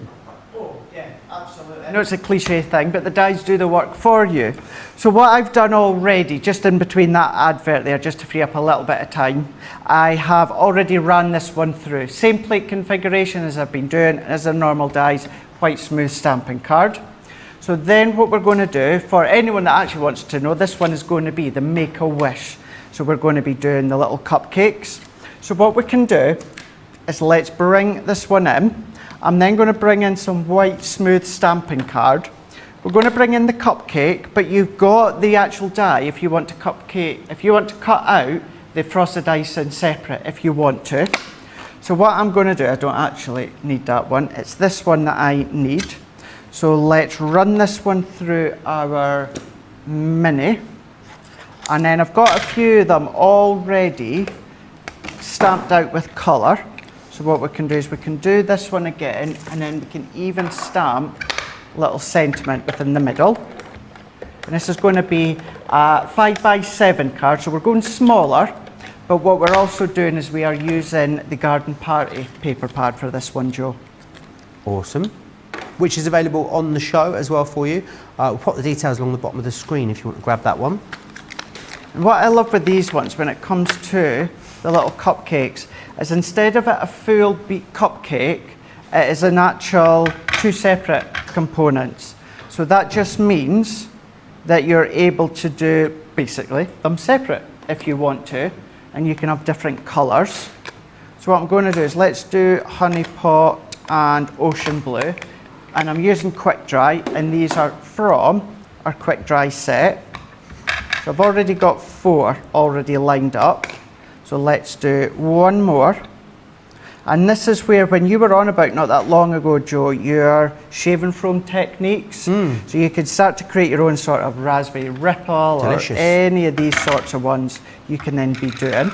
Oh, yeah, absolutely. I know it's a cliche thing, but the dies do the work for you. So what I've done already, just in between that advert there, just to free up a little bit of time, I have already ran this one through. Same plate configuration as I've been doing, as a normal dies, white smooth stamping card. So then what we're going to do, for anyone that actually wants to know, this one is going to be the Make-A-Wish. So we're going to be doing the little cupcakes. So what we can do is let's bring this one in. I'm then going to bring in some white smooth stamping card. We're going to bring in the cupcake, but you've got the actual die if you want to cut out the frosted icing separate if you want to. So what I'm going to do, I don't actually need that one, it's this one that I need. So let's run this one through our mini. And then I've got a few of them already stamped out with colour. So what we can do is we can do this one again, and then we can even stamp little sentiment within the middle. And this is going to be a 5x7 card, so we're going smaller, but what we're also doing is we are using the Garden Party paper pad for this one, Joe. Awesome. Which is available on the show as well for you. We'll pop the details along the bottom of the screen if you want to grab that one. And what I love with these ones when it comes to the little cupcakes is instead of it a full beat cupcake, it is an actual 2 separate components. So that just means that you're able to do basically them separate if you want to, and you can have different colours. So what I'm going to do is let's do Honey Pot and Ocean Blue, and I'm using Quick Dry, and these are from our Quick Dry set. So I've already got 4 already lined up, so let's do one more. And this is where, when you were on about not that long ago, Joe, your shaving foam techniques, so you could start to create your own sort of raspberry ripple. Delicious. Or any of these sorts of ones you can then be doing.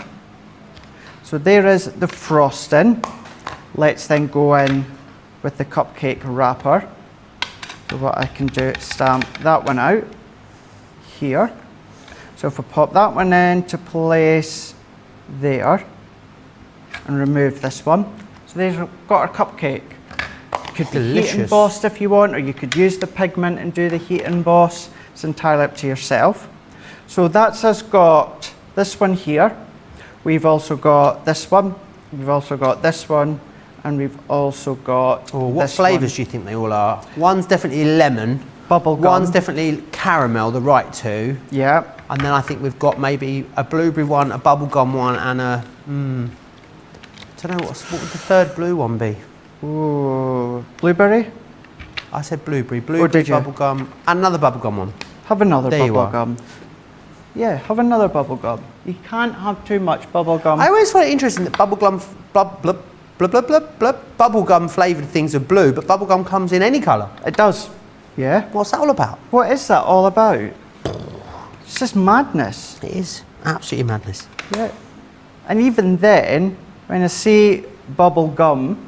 So there is the frosting. Let's then go in with the cupcake wrapper. So what I can do is stamp that one out here. So if we pop that one into place there, and remove this one. So there's got our cupcake. Could be heat embossed if you want, or you could use the pigment and do the heat emboss. It's entirely up to yourself. So that's us got this one here. We've also got this one. We've also got this one, and we've also got. Oh, what flavours do you think they all are? One's definitely lemon. Bubble gum. One's definitely caramel, the right two. Yeah. And then I think we've got maybe a blueberry one, a bubblegum one, and a, don't know, what would the third blue one be? Ooh, blueberry? I said blueberry, did you? bubblegum, and another bubblegum one. Have another There you bubble are. gum. Yeah, have another bubble gum. You can't have too much bubble gum. I always find it interesting that bubblegum, bubblegum flavoured things are blue, but bubblegum comes in any colour. It does. Yeah. What's that all about? What is that all about? It's just madness. It is absolutely madness. Yeah. And even then, when I see bubble gum,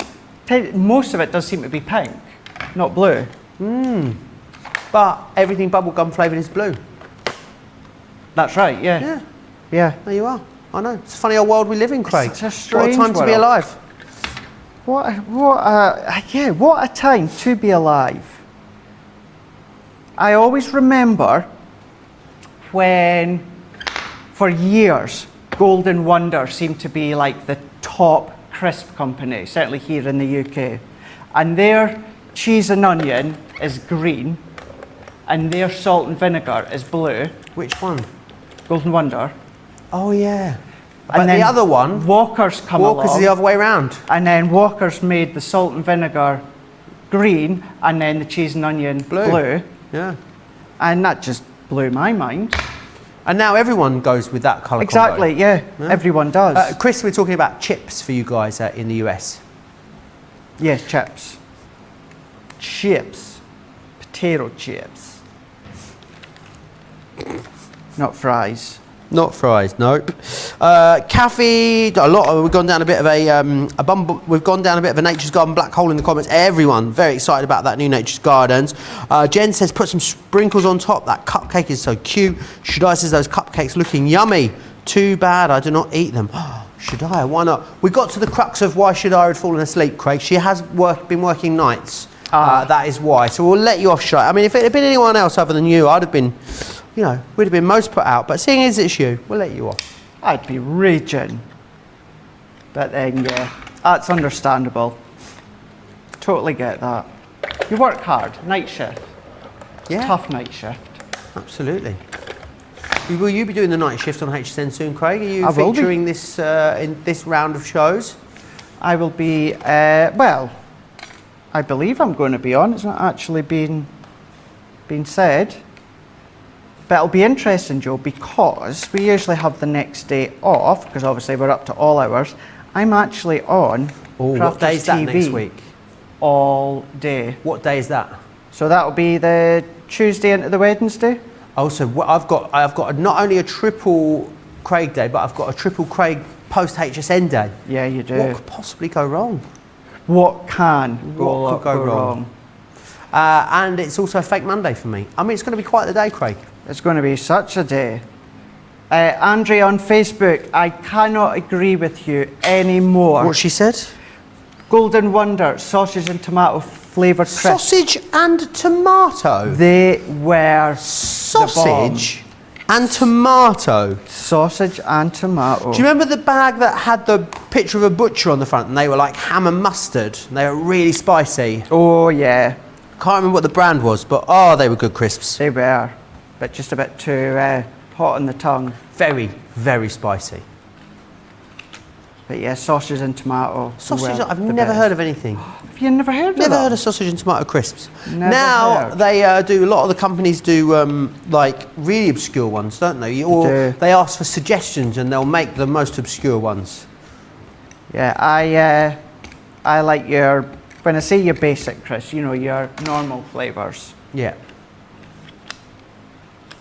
most of it does seem to be pink, not blue. But everything bubblegum flavoured is blue. That's right, yeah. Yeah, Yeah. there you are. I know. It's a funny old world we live in, Craig. such a strange What a time to be world. alive. What a time to be alive. I always remember when, for years, Golden Wonder seemed to be like the top crisp company, certainly here in the UK. And their cheese and onion is green, and their salt and vinegar is blue. Which one? Golden Wonder. Oh, yeah. But And then the other one, Walker's come Walker's along. the other way around. And then Walker's made the salt and vinegar green, and then the cheese and onion blue. Yeah. And that just blew my mind. And now everyone goes with that colour Exactly, combo. yeah. Everyone does. Chris, we're talking about chips for you guys in the US. Yes, chips. Chips. Potato chips. Not fries. Not fries, no. Cafe, we've gone down a bit of we've gone down a bit of a Nature's Garden black hole in the comments. Everyone very excited about that new Nature's Gardens. Jen says put some sprinkles on top. That cupcake is so cute. Shadai says those cupcakes looking yummy. Too bad I do not eat them. Shadai, why not? We got to the crux of why Shadai had fallen asleep, Craig. She has been working nights. That is why. So we'll let you off, Shadai. I mean, if it had been anyone else other than you, I'd have been, we'd have been most put out. But seeing as it's you, we'll let you off. I'd be raging. But then, yeah, that's understandable. Totally get that. You work hard, night shift. Yeah. Tough night shift. Absolutely. Will you be doing the night shift on HSN soon, Craig? Are you I will be. featuring this in this round of shows? I will be, well, I believe I'm going to be on. It's not actually been said. But it'll be interesting, Joe, because we usually have the next day off, because obviously we're up to all hours. I'm actually on What day is that TV next week? all day. What day is that? So that'll be the Tuesday into the Wednesday. Also, I've got not only a triple Craig day, but I've got a triple Craig post HSN day. Yeah, you do. What could possibly go wrong? What can What could go wrong? And it's also a fake Monday for me. I mean, it's going to be quite the day, Craig. It's going to be such a day. Andre on Facebook, I cannot agree with you anymore. What she said? Golden Wonder, sausage and tomato flavoured crisps. Sausage and tomato. They were Sausage and tomato. sausage and tomato. Do you remember the bag that had the picture of a butcher on the front and they were like ham and mustard? They were really spicy. Oh yeah, Can't remember what the brand was, but oh, they were good crisps. they were, but just a bit too hot on the tongue. Very, very spicy. But yeah, sausage and tomato. Sausage, were I've the never best. heard of anything. Have you never heard of Never that? heard of sausage and tomato crisps. Never Now heard. they do. A lot of the companies do like really obscure ones, don't they? Or do. they ask for suggestions and they'll make the most obscure ones. Yeah, I like your, when I say your basic crisps, you know, your normal flavours. Yeah.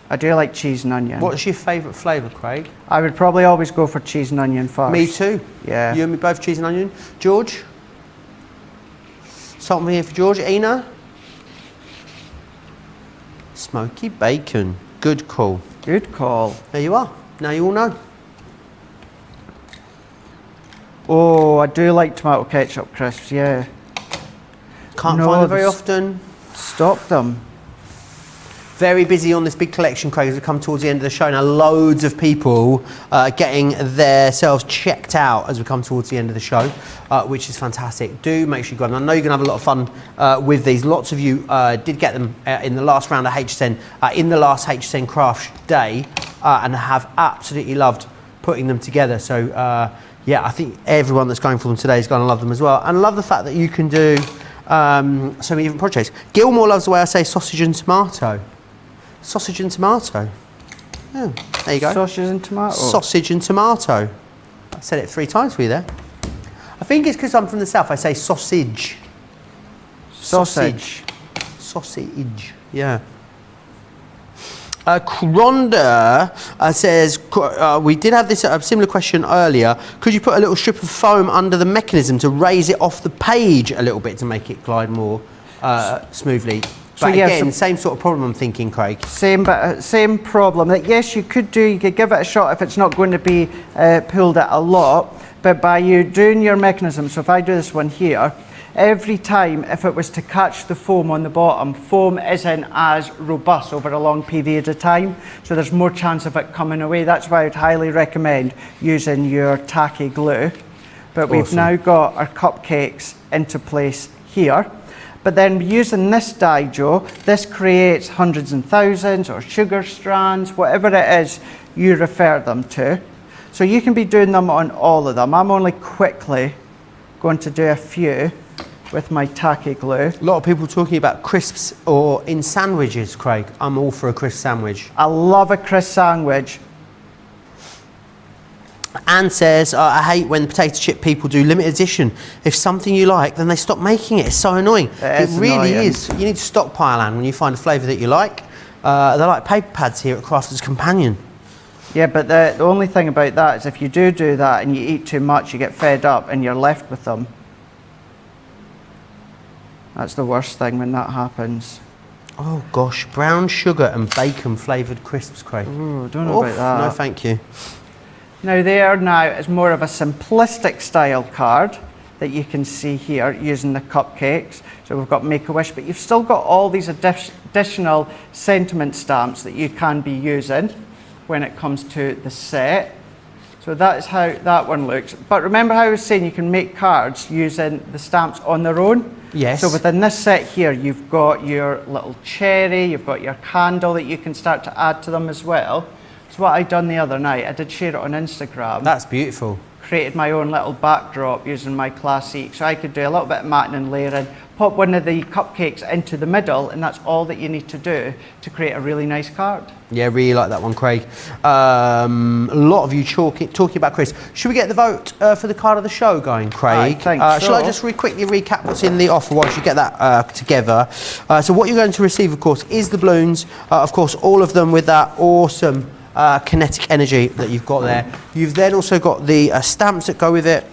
I do like cheese and onion. What's your favourite flavour, Craig? I would probably always go for cheese and onion first. Me too. Yeah. You and me both, cheese and onion. George? Something here for George. Ina? Smoky bacon. Good call. Good call. There you are. Now you all know. Oh, I do like tomato ketchup crisps, yeah. Can't No, find them very this- often. Stop them. Very busy on this big collection, Craig, as we come towards the end of the show. Now, loads of people getting themselves checked out as we come towards the end of the show, which is fantastic. Do make sure you grab them. I know you're going to have a lot of fun with these. Lots of you did get them in the last round of HSN, in the last HSN Craft Day, and have absolutely loved putting them together. So, yeah, I think everyone that's going for them today is going to love them as well. And I love the fact that you can do so many different projects. Gilmore loves the way I say sausage and tomato. Sausage and tomato. Oh, there you go. Sausage and tomato. Sausage and tomato. I said it 3 times for you there. I think it's because I'm from the south. I say sausage. Sausage. Sausage. Yeah. Cronda says, we did have this similar question earlier. Could you put a little strip of foam under the mechanism to raise it off the page a little bit to make it glide more smoothly? But yeah, again, same sort of problem I'm thinking, Craig. Same problem. That yes, you could give it a shot if it's not going to be pulled at a lot. But by you doing your mechanism, so if I do this one here, every time if it was to catch the foam on the bottom, foam isn't as robust over a long period of time, so there's more chance of it coming away. That's why I would highly recommend using your tacky glue. But we've now got our cupcakes into place here. But then using this die, Joe, this creates hundreds and thousands or sugar strands, whatever it is you refer them to. So you can be doing them on all of them. I'm only quickly going to do a few with my tacky glue. A lot of people talking about crisps or in sandwiches, Craig. I'm all for a crisp sandwich. I love a crisp sandwich. Anne says, I hate when potato chip people do limited edition. If something you like, then they stop making it. It's so annoying. It really is. You need to stockpile, Anne, when you find a flavour that you like. They're like paper pads here at Crafter's Companion. Yeah, but the only thing about that is if you do that and you eat too much, you get fed up and you're left with them. That's the worst thing when that happens. Oh gosh, brown sugar and bacon flavoured crisps, Craig. Ooh, don't know about that. No, thank you. Now there now is more of a simplistic style card that you can see here using the cupcakes. So we've got Make-A-Wish, but you've still got all these additional sentiment stamps that you can be using when it comes to the set. So that is how that one looks. But remember how I was saying you can make cards using the stamps on their own? Yes. So within this set here, you've got your little cherry, you've got your candle that you can start to add to them as well. So what I done the other night, I did share it on Instagram. That's beautiful. Created my own little backdrop using my Classique. So I could do a little bit of matting and layering, pop one of the cupcakes into the middle, and that's all that you need to do to create a really nice card. Yeah, really like that one, Craig. A lot of you talking about Chris. Should we get the vote for the card of the show going, Craig? I think so. Shall I just quickly recap what's in the offer whilst you get that together? So what you're going to receive, of course, is the balloons. Of course, all of them with that awesome kinetic energy that you've got there. You've then also got the stamps that go with it.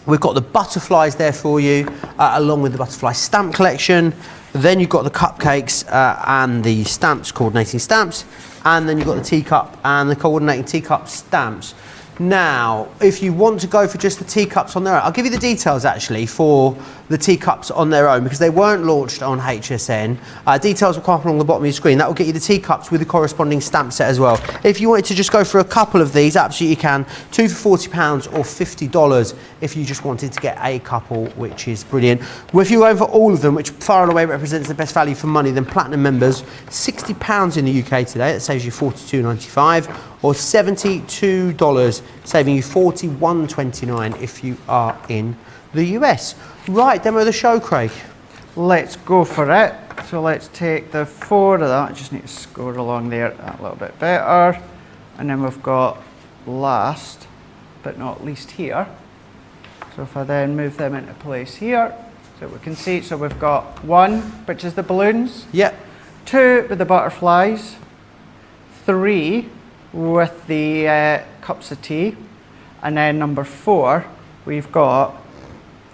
We've got the butterflies there for you, along with the butterfly stamp collection. Then you've got the cupcakes and the stamps, coordinating stamps. And then you've got the teacup and the coordinating teacup stamps. Now, if you want to go for just the teacups on their own, I'll give you the details actually for the teacups on their own because they weren't launched on HSN. Details will come up along the bottom of your screen. That will get you the teacups with the corresponding stamp set as well. If you wanted to just go for a couple of these, absolutely you can. 2 for £40 or $50 if you just wanted to get a couple, which is brilliant. Well, if you go for all of them, which far and away represents the best value for money, then Platinum members, £60 in the UK today. That saves you $42.95 or $72, saving you $41.29 if you are in the US. Right, demo of the show, Craig. Let's go for it. So let's take the 4 of that. I just need to score along there a little bit better. And then we've got last but not least here. So if I then move them into place here, so we can see, so we've got 1, which is the balloons. Yep. 2 with the butterflies. 3 with the cups of tea. And then number 4, we've got,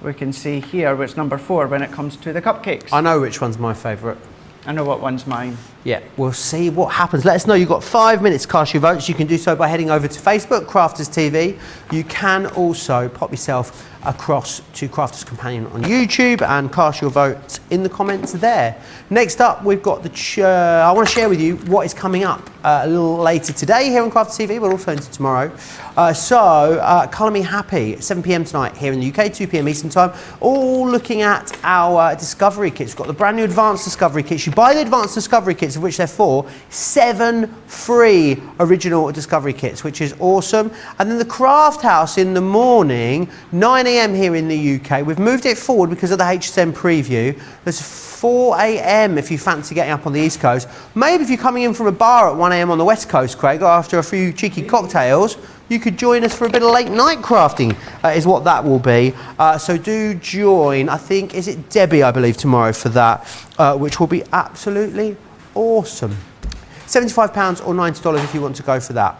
we can see here, which number 4 when it comes to the cupcakes. I know which one's my favourite. I know what one's mine. Yeah, we'll see what happens. Let us know. You've got 5 minutes to cast your votes. You can do so by heading over to Facebook, Crafters TV. You can also pop yourself across to Crafters Companion on YouTube and cast your votes in the comments there. Next up, we've got I want to share with you what is coming up a little later today here on Crafters TV, but also into tomorrow. Colour Me Happy, 7 p.m. tonight here in the UK, 2 p.m. Eastern Time, all looking at our Discovery kits. We've got the brand new Advanced Discovery kits. You buy the Advanced Discovery kits, of which there are 4, 7 free original Discovery kits, which is awesome. And then the Craft House in the morning, 9 a.m. here in the UK. We've moved it forward because of the HSM preview. There's 4 a.m. if you fancy getting up on the East Coast. Maybe if you're coming in from a bar at 1 a.m. on the West Coast, Craig, or after a few cheeky cocktails, you could join us for a bit of late night crafting, is what that will be. So do join, I think, is it Debbie, I believe, tomorrow for that, which will be absolutely awesome. £75 or $90 if you want to go for that.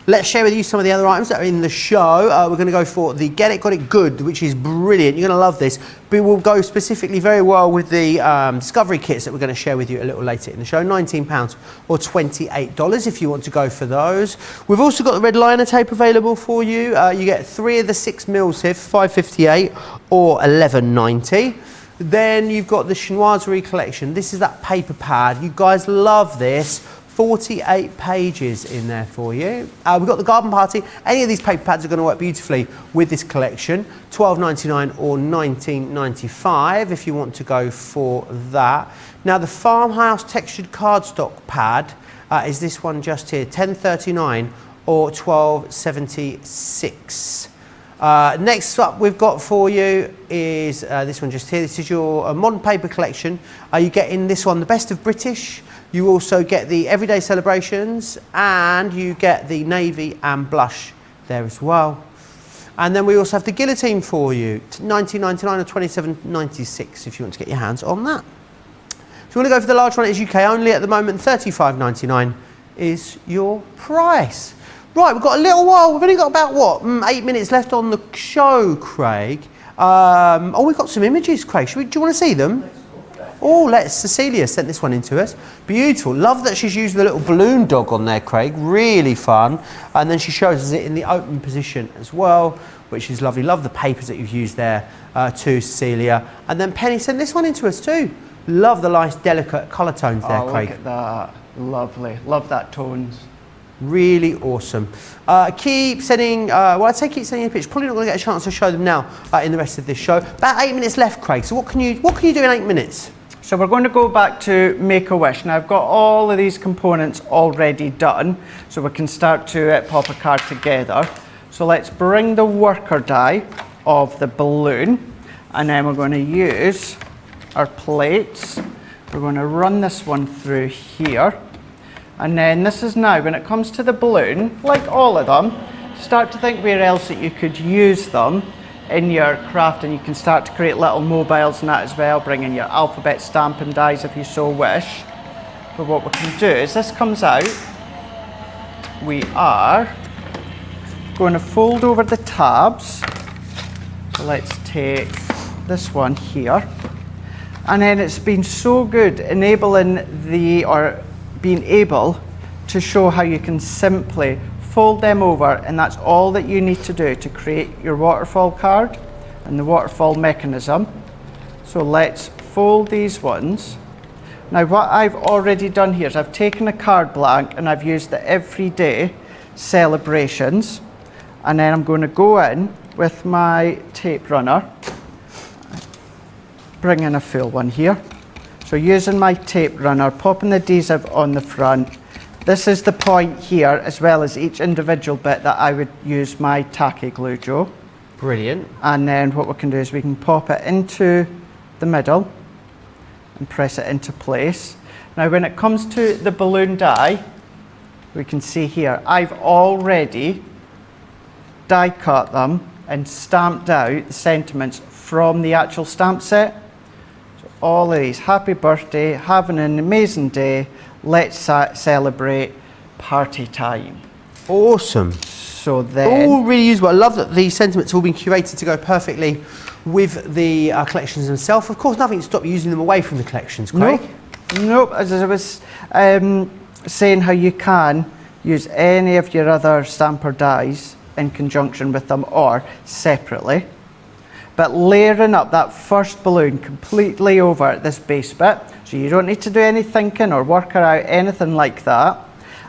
Let's share with you some of the other items that are in the show. We're going to go for the Get It, Got It Good, which is brilliant. You're going to love this. But we'll go specifically very well with the Discovery kits that we're going to share with you a little later in the show. £19 or $28 if you want to go for those. We've also got the red liner tape available for you. You get 3 of the 6 mils here for $5.58 or $11.90. Then you've got the Chinoiserie collection. This is that paper pad. You guys love this. 48 pages in there for you. We've got the Garden Party. Any of these paper pads are going to work beautifully with this collection. $12.99 or $19.95 if you want to go for that. Now the Farmhouse textured cardstock pad is this one just here, $10.39 or $12.76. Next up we've got for you is this one just here. This is your modern paper collection. You get in this one the Best of British. You also get the Everyday Celebrations and you get the Navy and Blush there as well. And then we also have the Guillotine for you, $19.99 or $27.96 if you want to get your hands on that. If you want to go for the large one, it is UK only at the moment, $35.99 is your price. Right, we've got a little while, we've only got about, what, 8 minutes left on the show, Craig. Oh, we've got some images, Craig. Do you want to see them? Oh, Cecilia sent this one in to us. Beautiful. Love that she's used the little balloon dog on there, Craig. Really fun. And then she shows us it in the open position as well, which is lovely. Love the papers that you've used there too, Cecilia. And then Penny sent this one in to us too. Love the nice, delicate colour tones there, Craig. Look at that. Lovely. Love that tones. Really awesome. Keep sending, I'd say keep sending a picture. Probably not going to get a chance to show them now in the rest of this show. About 8 minutes left, Craig. So what can you do in 8 minutes? So we're going to go back to Make-A-Wish. Now I've got all of these components already done, so we can start to pop a card together. So let's bring the worker die of the balloon, and then we're going to use our plates. We're going to run this one through here. And then this is now, when it comes to the balloon, like all of them, start to think where else that you could use them in your craft, and you can start to create little mobiles and that as well, bring in your alphabet stamp and dies if you so wish. But what we can do is this comes out, we are going to fold over the tabs. So let's take this one here. And then it's been so good enabling being able to show how you can simply fold them over, and that's all that you need to do to create your waterfall card and the waterfall mechanism. So let's fold these ones. Now what I've already done here is I've taken a card blank and I've used the Everyday Celebrations, and then I'm going to go in with my tape runner, bring in a full one here. So using my tape runner, popping the adhesive on the front. This is the point here, as well as each individual bit that I would use my tacky glue, Joe. Brilliant. And then what we can do is we can pop it into the middle and press it into place. Now when it comes to the balloon die, we can see here, I've already die cut them and stamped out the sentiments from the actual stamp set. So all of these, happy birthday, having an amazing day, let's celebrate, party time. Awesome. So then, all really usable. I love that the sentiments have all been curated to go perfectly with the collections themselves. Of course, nothing to stop you using them away from the collections, Craig. Nope. As I was saying, how you can use any of your other stamper dies in conjunction with them or separately. But layering up that first balloon completely over this base bit, so you don't need to do any thinking or work out anything like that.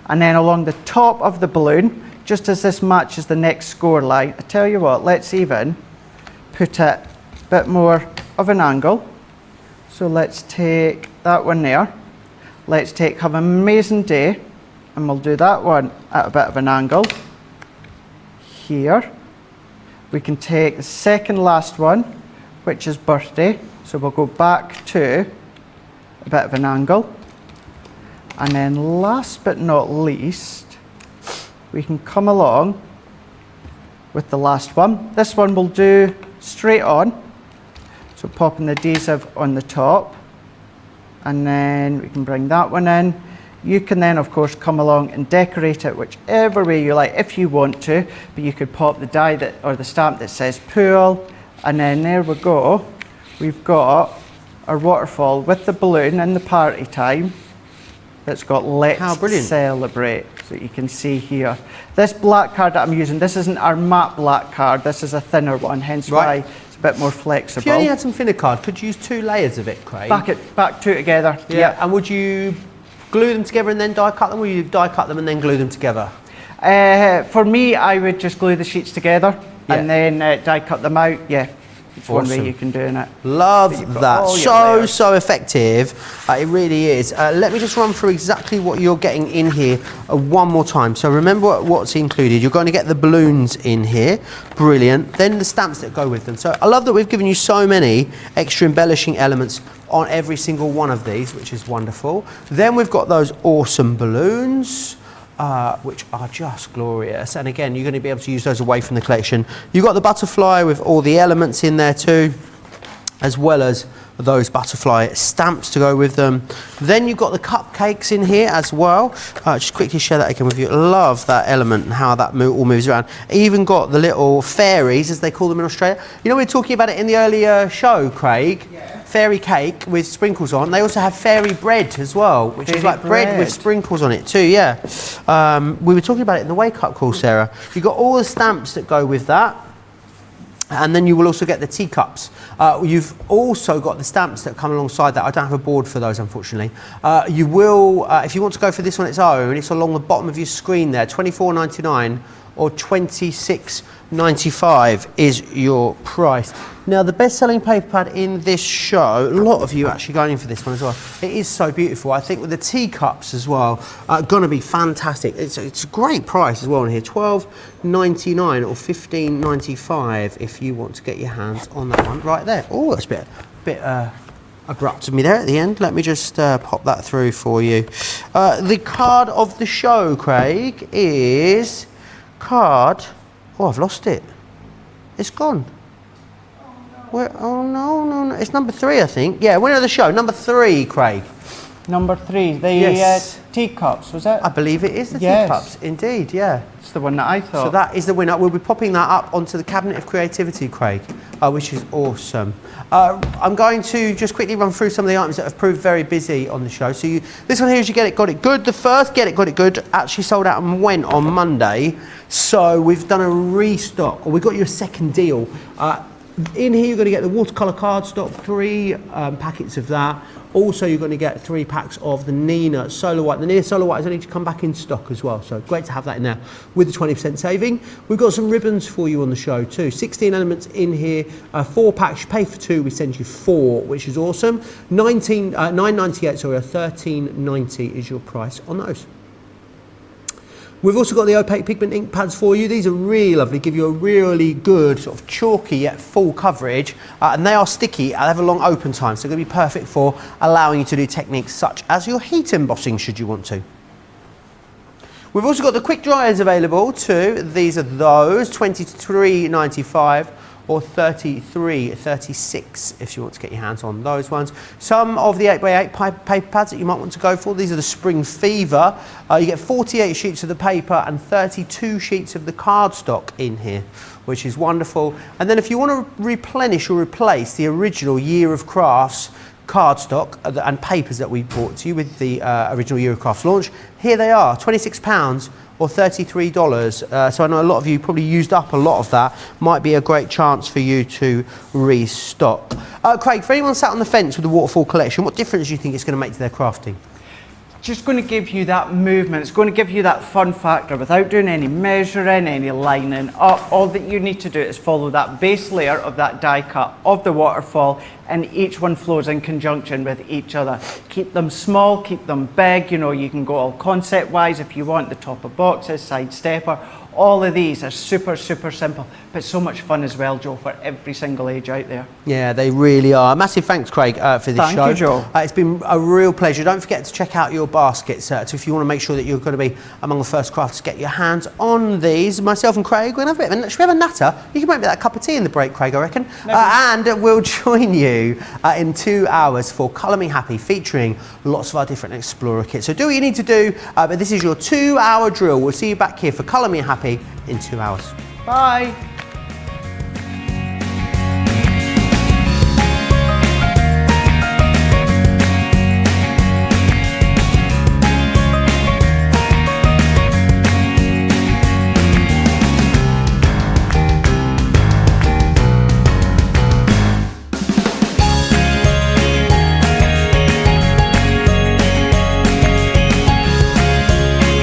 And then along the top of the balloon, just as this matches the next score line, I tell you what, let's even put it a bit more of an angle. So let's take that one there. Let's take Have an Amazing Day, and we'll do that one at a bit of an angle here. We can take the second last one, which is Birthday. So we'll go back to a bit of an angle. And then last but not least, we can come along with the last one. This one we'll do straight on. So popping the adhesive on the top. And then we can bring that one in. You can then, of course, come along and decorate it whichever way you like, if you want to. But you could pop the die that, or the stamp that says pool. And then there we go. We've got our waterfall with the balloon in the party time. That's got Let's Celebrate. So you can see here. This black card that I'm using, this isn't our matte black card. This is a thinner one, hence why it's a bit more flexible. If you only had some thinner card, could you use 2 layers of it, Craig? Back two together. Yeah. And would you glue them together and then die cut them, or you die cut them and then glue them together? For me, I would just glue the sheets together and then die cut them out. Yeah, it's one way you can do it. Love that. So effective. It really is. Let me just run through exactly what you're getting in here one more time. So remember what's included. You're going to get the balloons in here. Brilliant. Then the stamps that go with them. So I love that we've given you so many extra embellishing elements on every single one of these, which is wonderful. Then we've got those awesome balloons, which are just glorious. And again, you're going to be able to use those away from the collection. You've got the butterfly with all the elements in there too, as well as those butterfly stamps to go with them. Then you've got the cupcakes in here as well. Just quickly share that again with you. Love that element and how that all moves around. Even got the little fairies, as they call them in Australia. You know, we were talking about it in the earlier show, Craig. Yeah. Fairy cake with sprinkles on. They also have fairy bread as well, which is like bread with sprinkles on it too, yeah. We were talking about it in the wake-up call, Sarah. You've got all the stamps that go with that. And then you will also get the teacups. You've also got the stamps that come alongside that. I don't have a board for those, unfortunately. You will, if you want to go for this on its own, it's along the bottom of your screen there, $24.99 or $26.95 is your price. Now, the best-selling paper pad in this show, a lot of you actually going in for this one as well. It is so beautiful. I think with the teacups as well, going to be fantastic. It's a great price as well in here, $12.99 or $15.95 if you want to get your hands on that one right there. Oh, that's a bit abrupt of me there at the end. Let me just pop that through for you. The card of the show, Craig, is card. Oh, I've lost it. It's gone. Where? Oh no. It's number 3, I think. Yeah, winner of the show, number 3, Craig. Number 3, the teacups, was it? I believe it is the teacups, indeed, yeah. It's the one that I thought. So that is the winner. We'll be popping that up onto the Cabinet of Creativity, Craig, which is awesome. I'm going to just quickly run through some of the items that have proved very busy on the show. So this one here is you Get It, Got It Good. The first Get It, Got It Good actually sold out and went on Monday. So we've done a restock, or we've got you a second deal. In here, you're going to get the watercolour cardstock, 3 packets of that. Also, you're going to get 3 packs of the Nina Solar White. The Nina Solar White is only to come back in stock as well, so great to have that in there with the 20% saving. We've got some ribbons for you on the show too. 16 elements in here, 4 packs. You pay for 2, we send you 4, which is awesome. $9.98, sorry, $13.90 is your price on those. We've also got the opaque pigment ink pads for you. These are really lovely, give you a really good sort of chalky yet full coverage, and they are sticky and have a long open time, so they're going to be perfect for allowing you to do techniques such as your heat embossing should you want to. We've also got the quick dryers available too. These are those, $23.95 or $33.36 if you want to get your hands on those ones. Some of the 8x8 paper pads that you might want to go for, these are the Spring Fever. You get 48 sheets of the paper and 32 sheets of the cardstock in here, which is wonderful. And then if you want to replenish or replace the original Year of Crafts cardstock and papers that we brought to you with the original Eurocrafts launch. Here they are, £26 or $33. So I know a lot of you probably used up a lot of that. Might be a great chance for you to restock. Craig, for anyone sat on the fence with the Waterfall collection, what difference do you think it's going to make to their crafting? Just going to give you that movement. It's going to give you that fun factor without doing any measuring, any lining up. All that you need to do is follow that base layer of that die cut of the waterfall, and each one flows in conjunction with each other. Keep them small, keep them big. You know, you can go all concept wise if you want, the top of boxes, side stepper. All of these are super, super simple, but so much fun as well, Joe, for every single age out there. Yeah, they really are. Massive thanks, Craig, for this show. Thank you, Joe. It's been a real pleasure. Don't forget to check out your baskets. So if you want to make sure that you're going to be among the first crafters to get your hands on these, myself and Craig, we're going to have a bit of should we have a natter? You can make me that cup of tea in the break, Craig, I reckon. And we'll join you in 2 hours for Colour Me Happy, featuring lots of our different Explorer kits. So do what you need to do, but this is your 2-hour drill. We'll see you back here for Colour Me Happy in 2 hours. Bye.